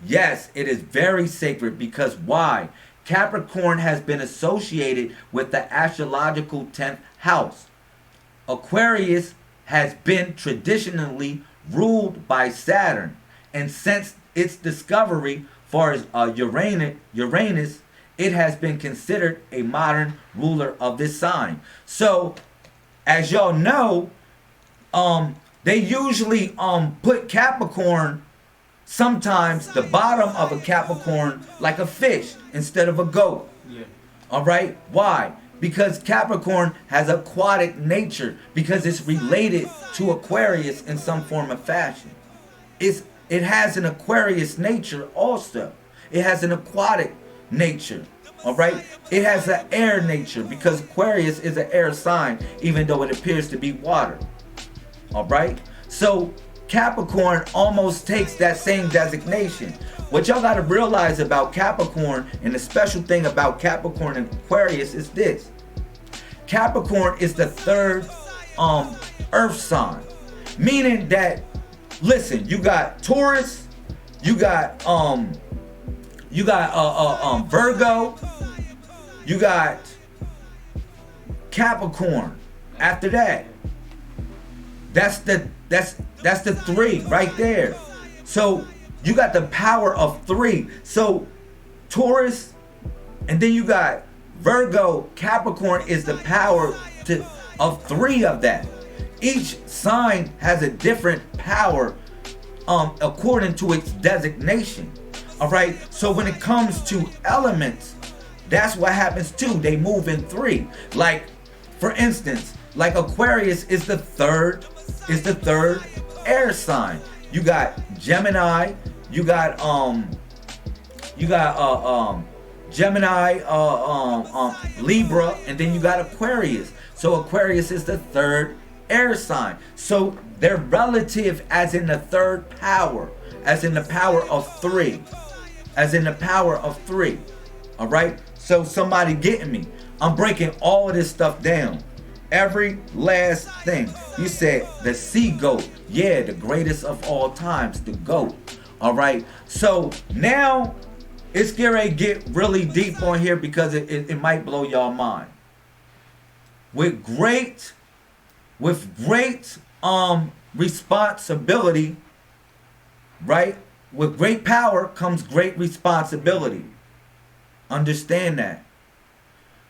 Yes, it is very sacred, because why? Capricorn has been associated with the astrological 10th house. Aquarius has been traditionally ruled by Saturn, and since its discovery, far as Uranus, it has been considered a modern ruler of this sign. So, as y'all know, they usually put Capricorn, sometimes the bottom of a Capricorn, like a fish instead of a goat. Yeah. All right. Why? Because Capricorn has aquatic nature, because it's related to Aquarius in some form of fashion. It has an Aquarius nature also. It has an aquatic nature. All right. It has an air nature, because Aquarius is an air sign, even though it appears to be water. All right. So Capricorn almost takes that same designation. What y'all got to realize about Capricorn, and the special thing about Capricorn and Aquarius, is this. Capricorn is the 3rd earth sign, meaning that, listen, you got Taurus, you got Virgo, you got Capricorn. After that, that's the 3 right there. So you got the power of 3. So Taurus, and then you got Virgo. Capricorn is the power of 3 of that. Each sign has a different power according to its designation. All right. So when it comes to elements, that's what happens too. They move in 3. Like, for instance, like Aquarius is the third air sign. You got Gemini, you got Gemini, Libra, and then you got Aquarius. So Aquarius is the 3rd air sign. So they're relative, as in the 3rd power, as in the power of 3, All right. So somebody getting me? I'm breaking all of this stuff down. Every last thing. You said the sea goat. Yeah, the greatest of all times, the goat. All right. So now it's gonna get really deep on here, because it might blow y'all mind. With great responsibility, right? With great power comes great responsibility. Understand that.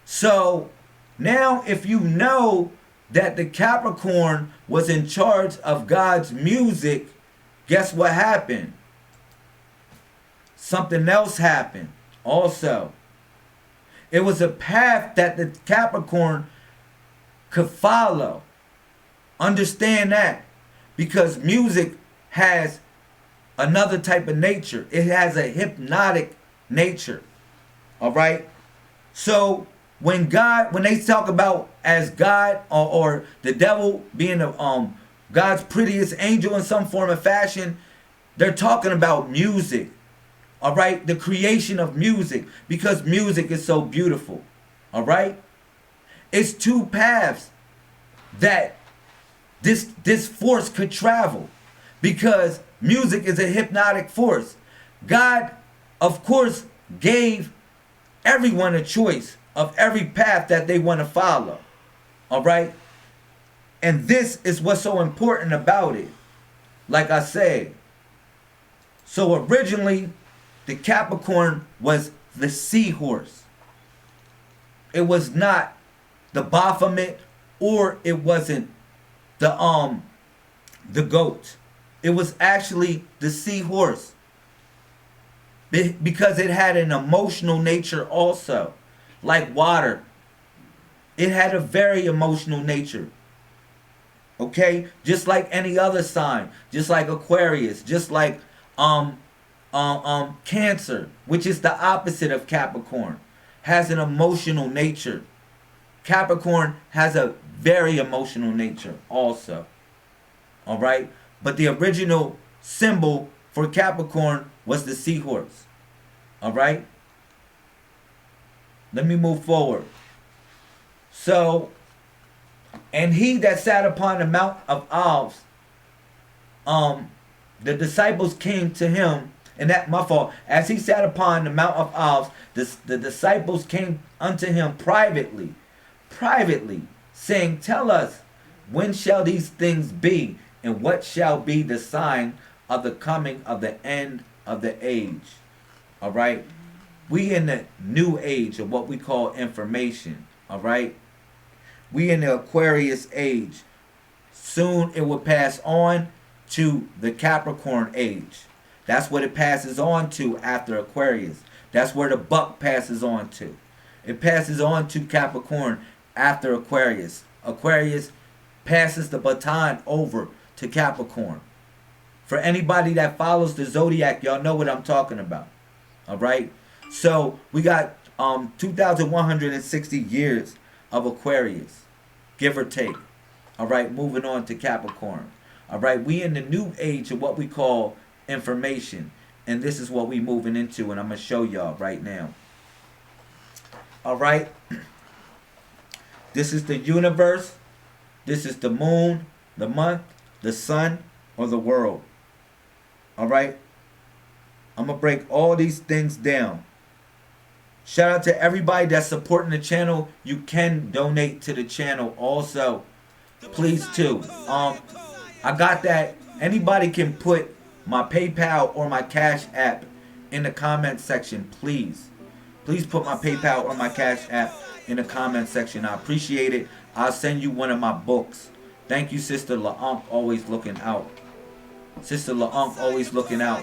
So now, if you know that the Capricorn was in charge of God's music, guess what happened? Something else happened also. It was a path that the Capricorn could follow. Understand that. Because music has another type of nature. It has a hypnotic nature. All right. So when they talk about as God or the devil being God's prettiest angel in some form of fashion, they're talking about music. All right, the creation of music, because music is so beautiful. All right, it's two paths that this force could travel, because music is a hypnotic force. God, of course, gave everyone a choice of every path that they want to follow. All right, and this is what's so important about it. Like I said, so originally, the Capricorn was the seahorse. It was not the Baphomet, or it wasn't the goat. It was actually the seahorse, because it had an emotional nature also, like water. It had a very emotional nature. Okay, just like any other sign, just like Aquarius, just like Cancer, which is the opposite of Capricorn, has an emotional nature. Capricorn has a very emotional nature also. All right, but the original symbol for Capricorn was the seahorse. All right, let me move forward. So, and he that sat upon the Mount of Olives, the disciples came to him, and that, my fault, as he sat upon the Mount of Olives, the disciples came unto him privately, saying, tell us, when shall these things be, and what shall be the sign of the coming of the end of the age? All right, we in the new age of what we call information. All right, we in the Aquarius age. Soon it will pass on to the Capricorn age. That's what it passes on to after Aquarius. That's where the buck passes on to. It passes on to Capricorn after Aquarius. Aquarius passes the baton over to Capricorn. For anybody that follows the zodiac, y'all know what I'm talking about. All right? So we got 2,160 years of Aquarius, give or take. All right, moving on to Capricorn. All right, we in the new age of what we call information, and this is what we moving into, and I'm gonna show y'all right now. All right, this is the universe, this is the moon, the month, the sun, or the world. All right, I'm gonna break all these things down. Shout out to everybody that's supporting the channel. You can donate to the channel also, please too. I got that. Anybody can put my PayPal or my Cash App in the comment section, please. Please put my PayPal or my Cash App in the comment section. I appreciate it. I'll send you one of my books. Thank you, Sister LaUnc, always looking out. Sister LaUnc, always looking out.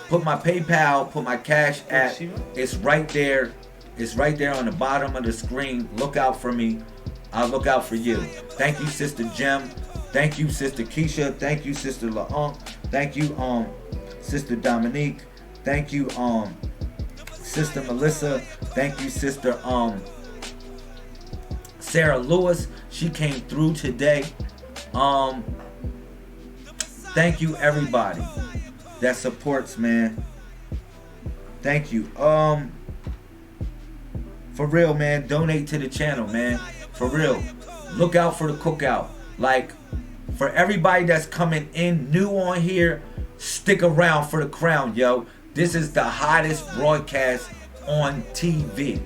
Put my PayPal, put my Cash App. It's right there. It's right there on the bottom of the screen. Look out for me. I'll look out for you. Thank you, Sister Jem. Thank you, Sister Keisha. Thank you, Sister LaUnc. Thank you, Sister Dominique. Thank you, Sister Melissa. Thank you, Sister Sarah Lewis. She came through today. Thank you, everybody that supports, man. Thank you. For real, man. Donate to the channel, man. For real. Look out for the cookout. Like, for everybody that's coming in new on here, stick around for the crown, yo. This is the hottest broadcast on TV,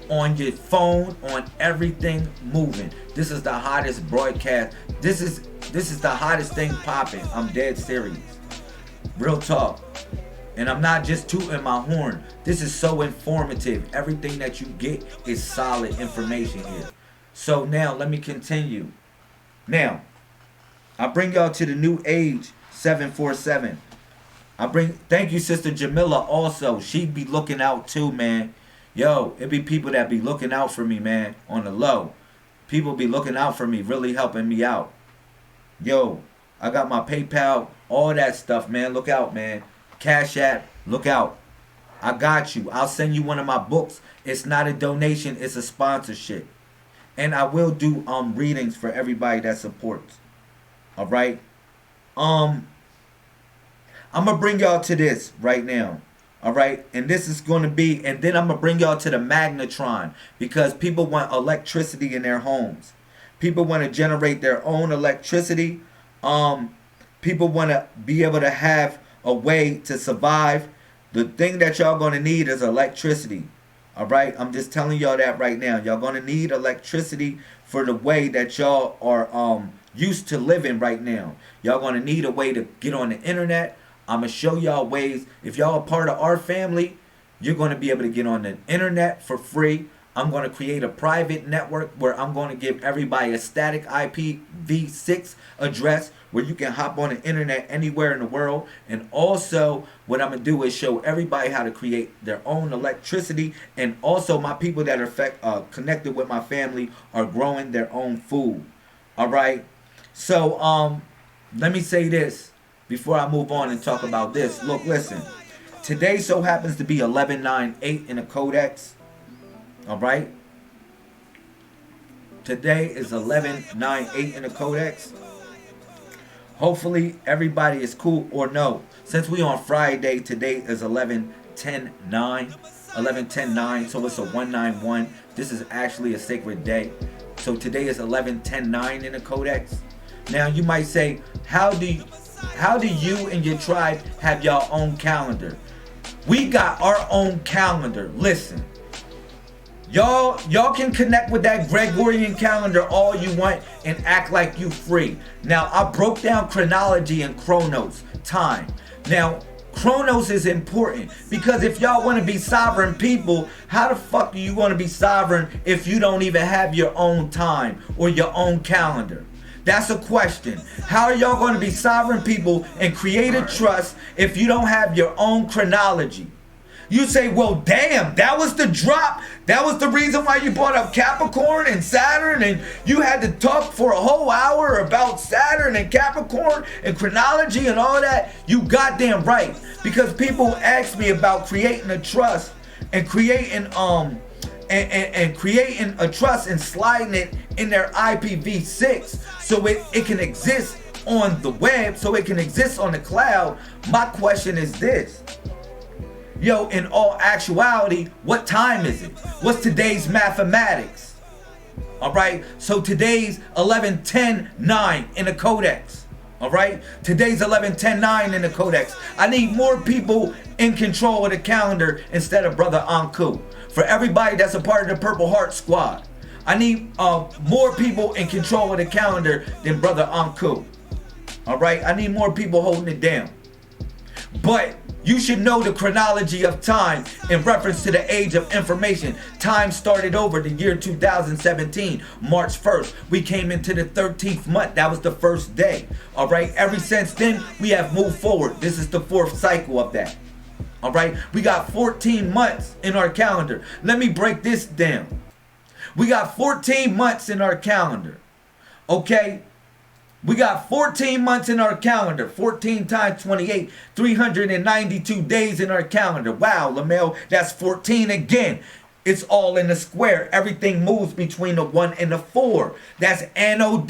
on your phone, on everything moving. This is the hottest broadcast. This is the hottest thing popping. I'm dead serious. Real talk. And I'm not just tooting my horn. This is so informative. Everything that you get is solid information here. So now let me continue. Now, I bring y'all to the new age 747. Thank you, Sister Jamila, also. She be looking out too, man. Yo, it be people that be looking out for me, man, on the low. People be looking out for me, really helping me out. Yo, I got my PayPal, all that stuff, man. Look out, man. Cash App, look out. I got you. I'll send you one of my books. It's not a donation, it's a sponsorship. And I will do readings for everybody that supports. All right? I'm gonna bring y'all to this right now. All right? And this is going to be, and then I'm gonna bring y'all to the magnetron, because people want electricity in their homes. People want to generate their own electricity. People want to be able to have a way to survive. The thing that y'all going to need is electricity. All right? I'm just telling y'all that right now. Y'all going to need electricity for the way that y'all are used to living right now. Y'all going to need a way to get on the internet. I'm going to show y'all ways. If y'all are part of our family, you're going to be able to get on the internet for free. I'm going to create a private network where I'm going to give everybody a static IPv6 address where you can hop on the internet anywhere in the world. And also what I'm going to do is show everybody how to create their own electricity. And also my people that are connected with my family are growing their own food. All right. So let me say this before I move on and talk about this. Look, listen. Today so happens to be 11/9/8 in the Codex. All right. Today is 11/9/8 in the Codex. Hopefully everybody is cool, or no. Since we on Friday, today is 11/10/9. 11/10/9, so it's a 191. This is actually a sacred day. So today is 11/10/9 in the Codex. Now you might say, how do you and your tribe have your own calendar? We got our own calendar. Listen. Y'all can connect with that Gregorian calendar all you want and act like you free. Now, I broke down chronology and chronos, time. Now, chronos is important because if y'all want to be sovereign people, how the fuck do you want to be sovereign if you don't even have your own time or your own calendar? That's a question. How are y'all going to be sovereign people and create a trust if you don't have your own chronology? You say, well, damn, that was the drop. That was the reason why you brought up Capricorn and Saturn, and you had to talk for a whole hour about Saturn and Capricorn and chronology and all that. You goddamn right. Because people ask me about creating a trust and creating creating a trust and sliding it in their IPv6 so it can exist on the web, so it can exist on the cloud. My question is this. Yo, in all actuality, what time is it? What's today's mathematics? All right, so today's 11/10/9 in the Codex. All right, today's 11/10/9 in the Codex. I need more people in control of the calendar instead of Brother Anku. For everybody that's a part of the Purple Heart Squad, I need more people in control of the calendar than Brother Anku. All right, I need more people holding it down. But you should know the chronology of time in reference to the age of information. Time started over the year 2017, March 1st. We came into the 13th month. That was the first day. All right. Ever since then, we have moved forward. This is the fourth cycle of that. All right. We got 14 months in our calendar. Let me break this down. We got 14 months in our calendar. Okay. We got 14 months in our calendar. 14 times 28, 392 days in our calendar. Wow, Lamel, that's 14 again. It's all in the square. Everything moves between the 1 and the 4. That's Anno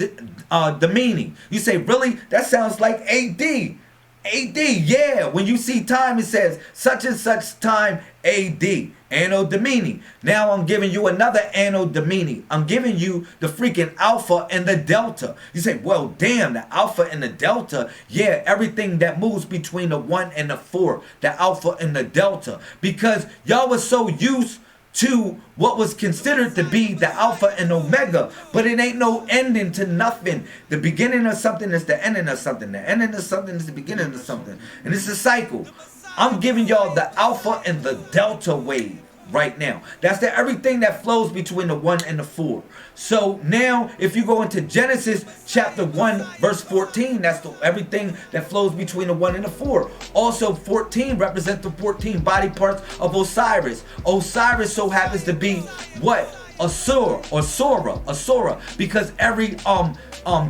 Domini. You say, really? That sounds like AD. AD, yeah. When you see time, it says such and such time AD. Anno Domini. Now I'm giving you another Anno Domini. I'm giving you the freaking Alpha and the Delta. You say, well, damn, the Alpha and the Delta. Yeah, everything that moves between the 1 and the 4. The Alpha and the Delta. Because y'all was so used to what was considered to be the Alpha and Omega. But it ain't no ending to nothing. The beginning of something is the ending of something. The ending of something is the beginning of something. And it's a cycle. I'm giving y'all the Alpha and the Delta wave right now. That's the everything that flows between the 1 and the 4. So now, if you go into Genesis chapter 1, verse 14, that's the everything that flows between the 1 and the 4. Also, 14 represents the 14 body parts of Osiris. Osiris so happens to be what? Asura, because every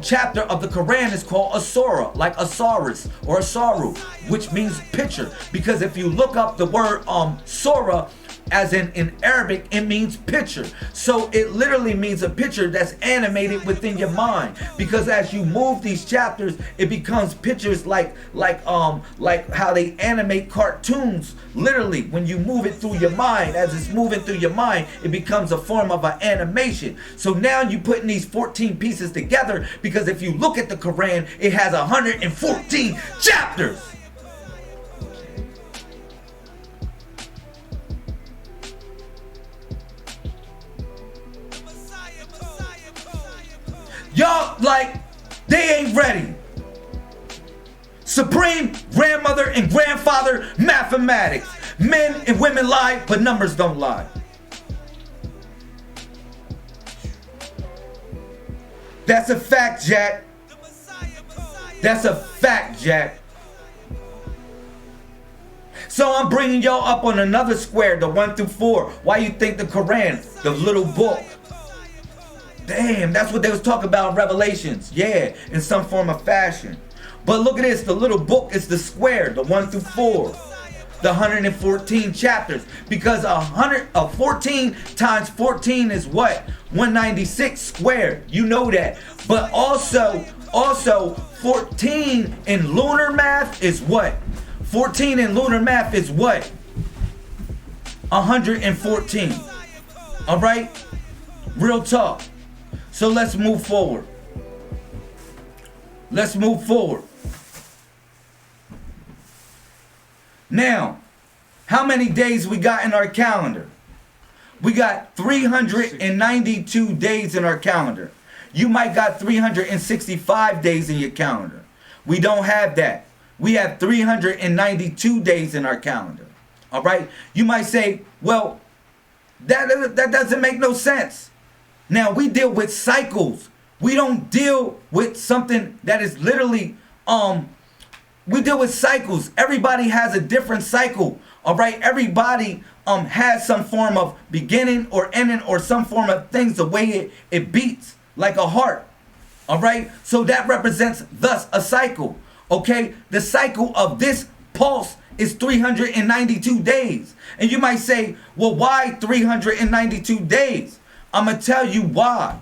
chapter of the Quran is called a surah, like a saurus or a saru, which means picture. Because if you look up the word surah, as in Arabic, it means picture. So it literally means a picture that's animated within your mind. Because as you move these chapters, it becomes pictures like how they animate cartoons. Literally, when you move it through your mind, as it's moving through your mind, it becomes a form of an animation. So now you putting these 14 pieces together, because if you look at the Quran, it has 114 chapters. Y'all, like, they ain't ready. Supreme grandmother and grandfather mathematics. Men and women lie, but numbers don't lie. That's a fact, Jack. That's a fact, Jack. So I'm bringing y'all up on another square, the 1 through 4. Why you think the Quran, the little book? Damn, that's what they was talking about in Revelations. Yeah, in some form of fashion. But look at this, the little book is the square, the 1 through 4. The 114 chapters. Because 14 times 14 is what? 196 squared. You know that. But also 14 in lunar math is what? 14 in lunar math is what? 114. Alright? Real talk. So let's move forward. Let's move forward. Now, how many days we got in our calendar? We got 392 days in our calendar. You might got 365 days in your calendar. We don't have that. We have 392 days in our calendar. All right? You might say, well, that doesn't make no sense. Now, we deal with cycles. We don't deal with something that is literally, we deal with cycles. Everybody has a different cycle, all right? Everybody has some form of beginning or ending or some form of things, the way it beats, like a heart, all right? So that represents thus a cycle, okay? The cycle of this pulse is 392 days. And you might say, well, why 392 days? I'm going to tell you why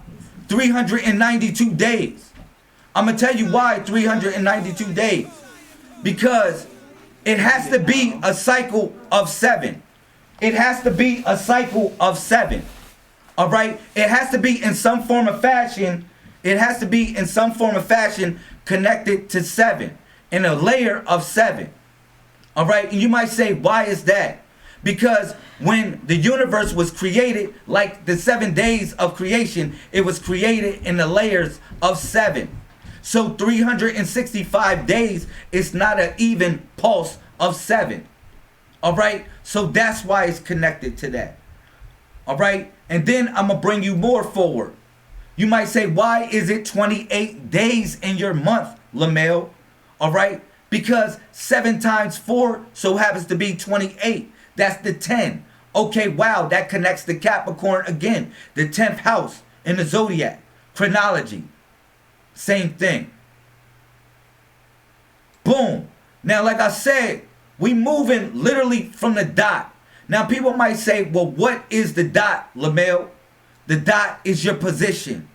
392 days. I'm going to tell you why 392 days. Because it has to be a cycle of 7. It has to be a cycle of 7. All right? It has to be in some form of fashion. It has to be in some form of fashion connected to 7. In a layer of 7. All right? And you might say, why is that? Because when the universe was created, like the 7 days of creation, it was created in the layers of 7. So 365 days is not an even pulse of 7. All right? So that's why it's connected to that. All right? And then I'm going to bring you more forward. You might say, why is it 28 days in your month, Lamel? All right? Because 7 times 4 so happens to be 28. That's the 10. Okay, wow, that connects to Capricorn again. The 10th house in the zodiac. Chronology. Same thing. Boom. Now, like I said, we moving literally from the dot. Now, people might say, well, what is the dot, Lamel? The dot is your position.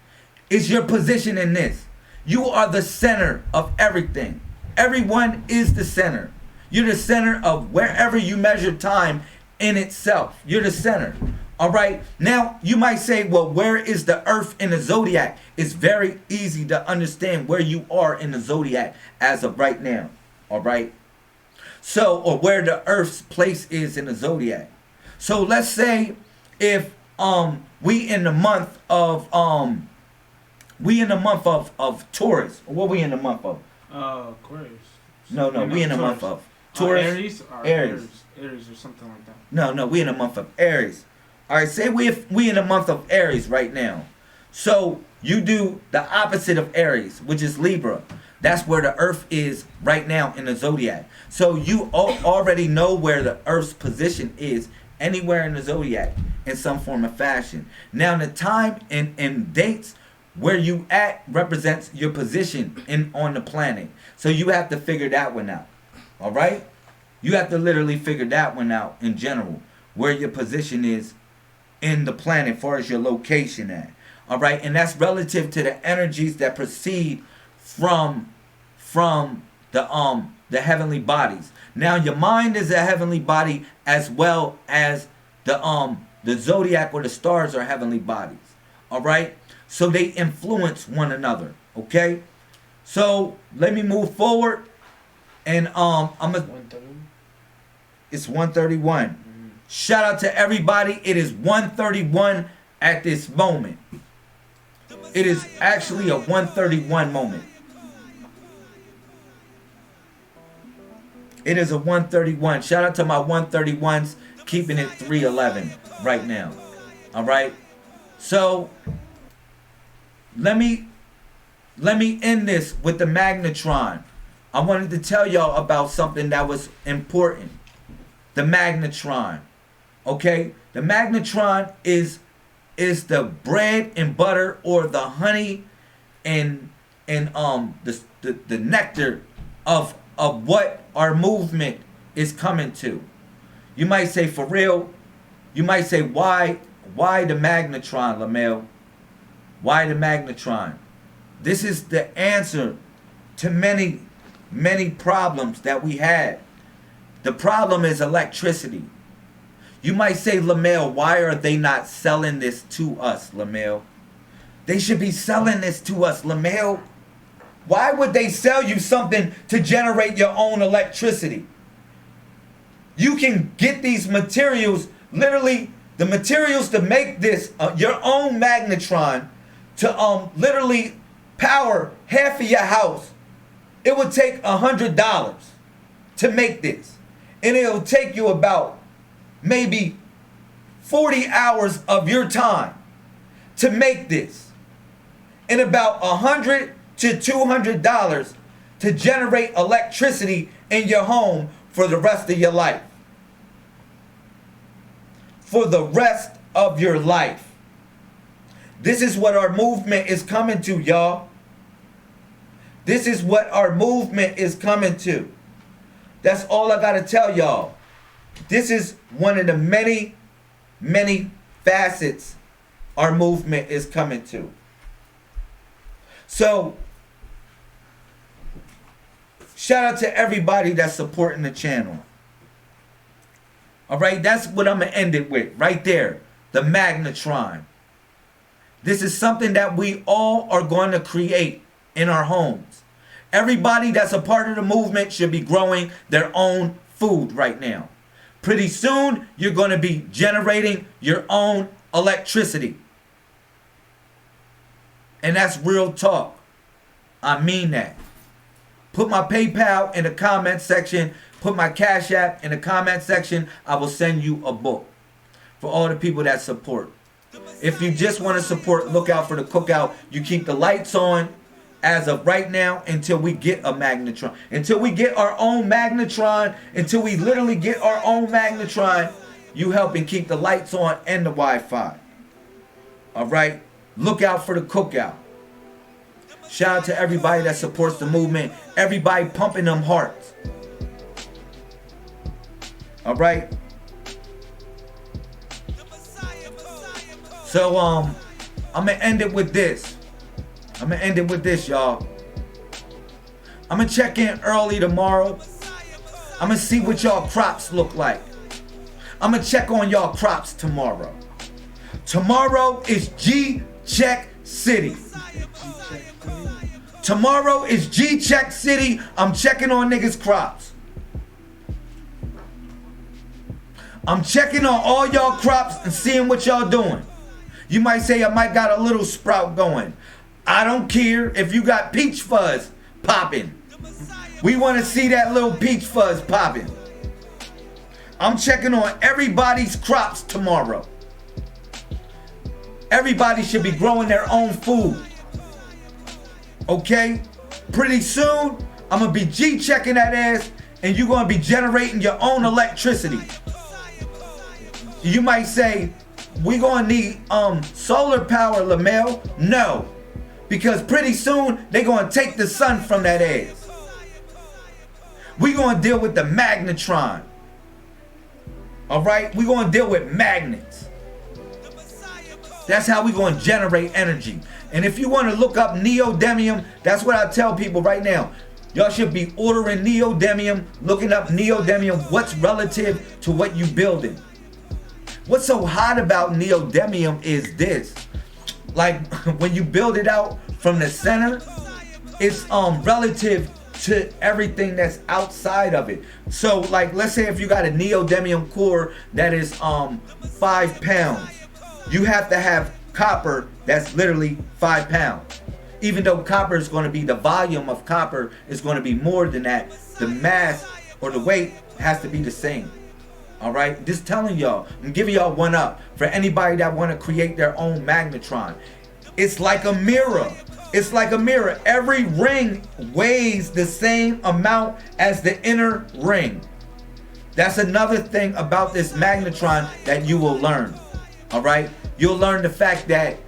It's your position in this. You are the center of everything. Everyone is the center. You're the center of wherever you measure time in itself. You're the center. All right. Now, you might say, well, where is the earth in the zodiac? It's very easy to understand where you are in the zodiac as of right now. All right. So, or where the earth's place is in the zodiac. So let's say if we in the month of Taurus. Or what we in the month of? Aquarius. No, we in the month of Taurus. Aries or Aries or something like that. No, we in the month of Aries. All right, say we in the month of Aries right now. So you do the opposite of Aries, which is Libra. That's where the earth is right now in the zodiac. So you already know where the earth's position is anywhere in the zodiac in some form of fashion. Now the time and dates Where you at represents your position on the planet. So you have to figure that one out. All right? You have to literally figure that one out in general. Where your position is in the planet as far as your location at. All right? And that's relative to the energies that proceed from the heavenly bodies. Now your mind is a heavenly body as well as the zodiac or the stars are heavenly bodies. All right? So they influence one another. Okay? So let me move forward. And it's 1:31. Shout out to everybody. It is 1:31 at this moment. It is actually a 1:31 moment. It is a 1:31. Shout out to my 1:31s keeping it 3:11 right now. All right. So let me end this with the magnetron. I wanted to tell y'all about something that was important. The magnetron. Okay? The magnetron is the bread and butter or the honey and the nectar of what our movement is coming to. You might say, for real, you might say, why the magnetron, Lamel? Why the magnetron? This is the answer to many problems that we had. The problem is electricity. You might say, Lamel, why are they not selling this to us, Lamel? They should be selling this to us, Lamel. Why would they sell you something to generate your own electricity? You can get these materials, literally the materials to make this your own magnetron to literally power half of your house. It would take $100 to make this. And it'll take you about maybe 40 hours of your time to make this. And about $100 to $200 to generate electricity in your home for the rest of your life. For the rest of your life. This is what our movement is coming to, y'all. This is what our movement is coming to. That's all I got to tell y'all. This is one of the many facets our movement is coming to. So, shout out to everybody that's supporting the channel. All right, that's what I'm going to end it with right there. The magnetron. This is something that we all are going to create in our homes. Everybody that's a part of the movement should be growing their own food right now. Pretty soon, you're going to be generating your own electricity. And that's real talk. I mean that. Put my PayPal in the comment section. Put my Cash App in the comment section. I will send you a book for all the people that support. If you just want to support, look out for the cookout. You keep the lights on as of right now until we get a magnetron. Until we get our own magnetron. Until we literally get our own magnetron. You helping keep the lights on and the Wi-Fi. All right? Look out for the cookout. Shout out to everybody that supports the movement. Everybody pumping them hearts. All right? So, I'm going to end it with this. I'm going to end it with this, y'all. I'm going to check in early tomorrow. I'm going to see what y'all crops look like. I'm going to check on y'all crops tomorrow. Tomorrow is G-Check City. Tomorrow is G-Check City. I'm checking on niggas' crops. I'm checking on all y'all crops and seeing what y'all doing. You might say I might got a little sprout going. I don't care if you got peach fuzz popping. We want to see that little peach fuzz popping. I'm checking on everybody's crops tomorrow. Everybody should be growing their own food. Okay? Pretty soon, I'm going to be G-checking that ass and you're going to be generating your own electricity. You might say, we going to need solar power, Lamel. No. Because pretty soon, they're going to take the sun from that egg. We're going to deal with the magnetron. All right? We're going to deal with magnets. That's how we're going to generate energy. And if you want to look up neodymium, that's what I tell people right now. Y'all should be ordering neodymium, looking up neodymium, what's relative to what you building. What's so hot about neodymium is this. Like when you build it out from the center, it's relative to everything that's outside of it. So like let's say if you got a neodymium core that is 5 pounds, you have to have copper that's literally 5 pounds. Even though copper is going to be, the volume of copper is going to be more than that, the mass or the weight has to be the same. All right, just telling y'all, I'm giving y'all one up for anybody that want to create their own magnetron. It's like a mirror. It's like a mirror. Every ring weighs the same amount as the inner ring. That's another thing about this magnetron that you will learn. All right, you'll learn the fact that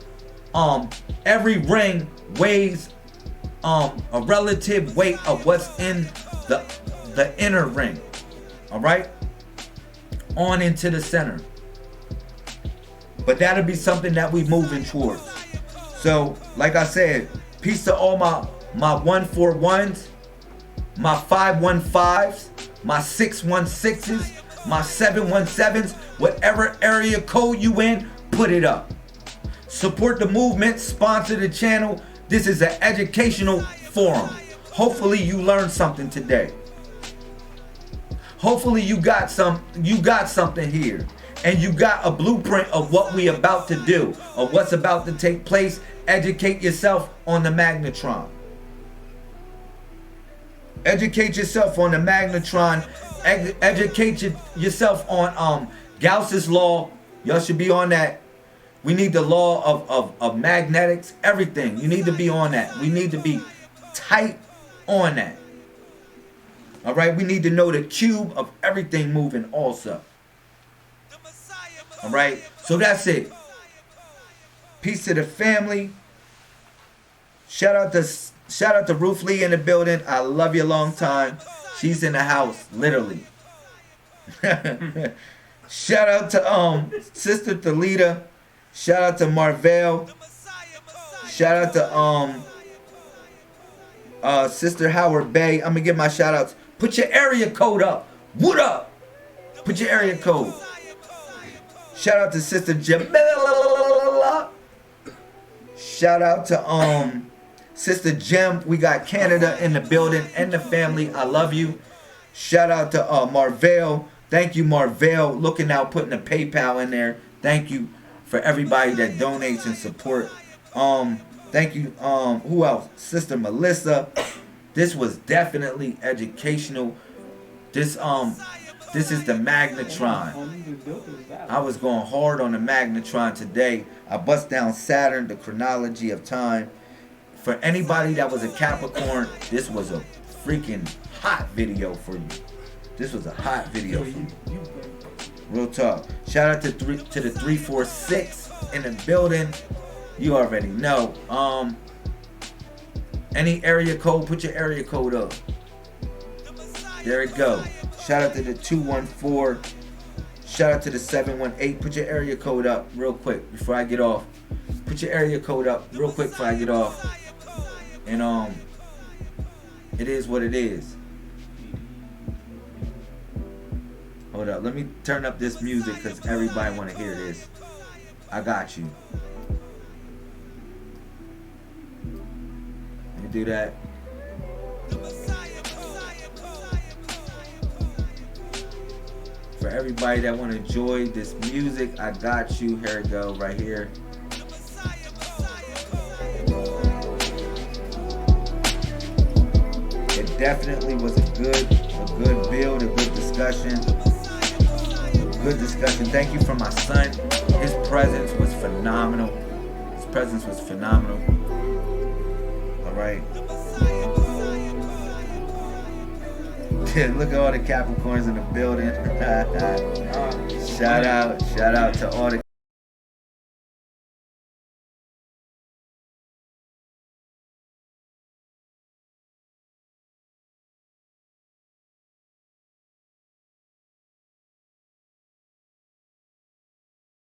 every ring weighs a relative weight of what's in the inner ring. All right, on into the center. But that'll be something that we moving towards. So like I said, peace to all my 141s, my 515s, my 616s, my 717s, whatever area code you in, put it up. Support the movement, sponsor the channel. This is an educational forum. Hopefully you learned something today. Hopefully you got something here. And you got a blueprint of what we about to do, of what's about to take place. Educate yourself on the magnetron. Educate yourself on the magnetron. Educate yourself on Gauss's law. Y'all should be on that. We need the law of magnetics, everything. You need to be on that. We need to be tight on that. All right, we need to know the cube of everything moving also. All right, so that's it. Peace to the family. Shout out to Ruth Lee in the building. I love you a long time. She's in the house, literally. Shout out to Sister Thalita. Shout out to Marvell. Shout out to Sister Howard Bay. I'm gonna give my shout outs. Put your area code up. What up? Put your area code. Shout out to Sister Jamila. Shout out to Sister Jim. We got Canada in the building and the family. I love you. Shout out to Marvell. Thank you, Marvell. Looking out, putting the PayPal in there. Thank you for everybody that donates and support. Thank you. Who else? Sister Melissa. This was definitely educational. This is the magnetron. I was going hard on the magnetron today. I bust down Saturn, the chronology of time. For anybody that was a Capricorn, this was a freaking hot video for you. This was a hot video for you. Real talk. Shout out to the 346 in the building. You already know. Any area code, put your area code up. There it go. Shout out to the 214. Shout out to the 718. Put your area code up real quick before I get off. Put your area code up real quick before I get off. And it is what it is. Hold up. Let me turn up this music because everybody want to hear this. I got you. Let me do that. For everybody that want to enjoy this music, I got you. Here it go, right here. It definitely was a good build, a good discussion. Good discussion. Thank you for my son. His presence was phenomenal. His presence was phenomenal. All right. Look at all the Capricorns in the building. Shout out to all the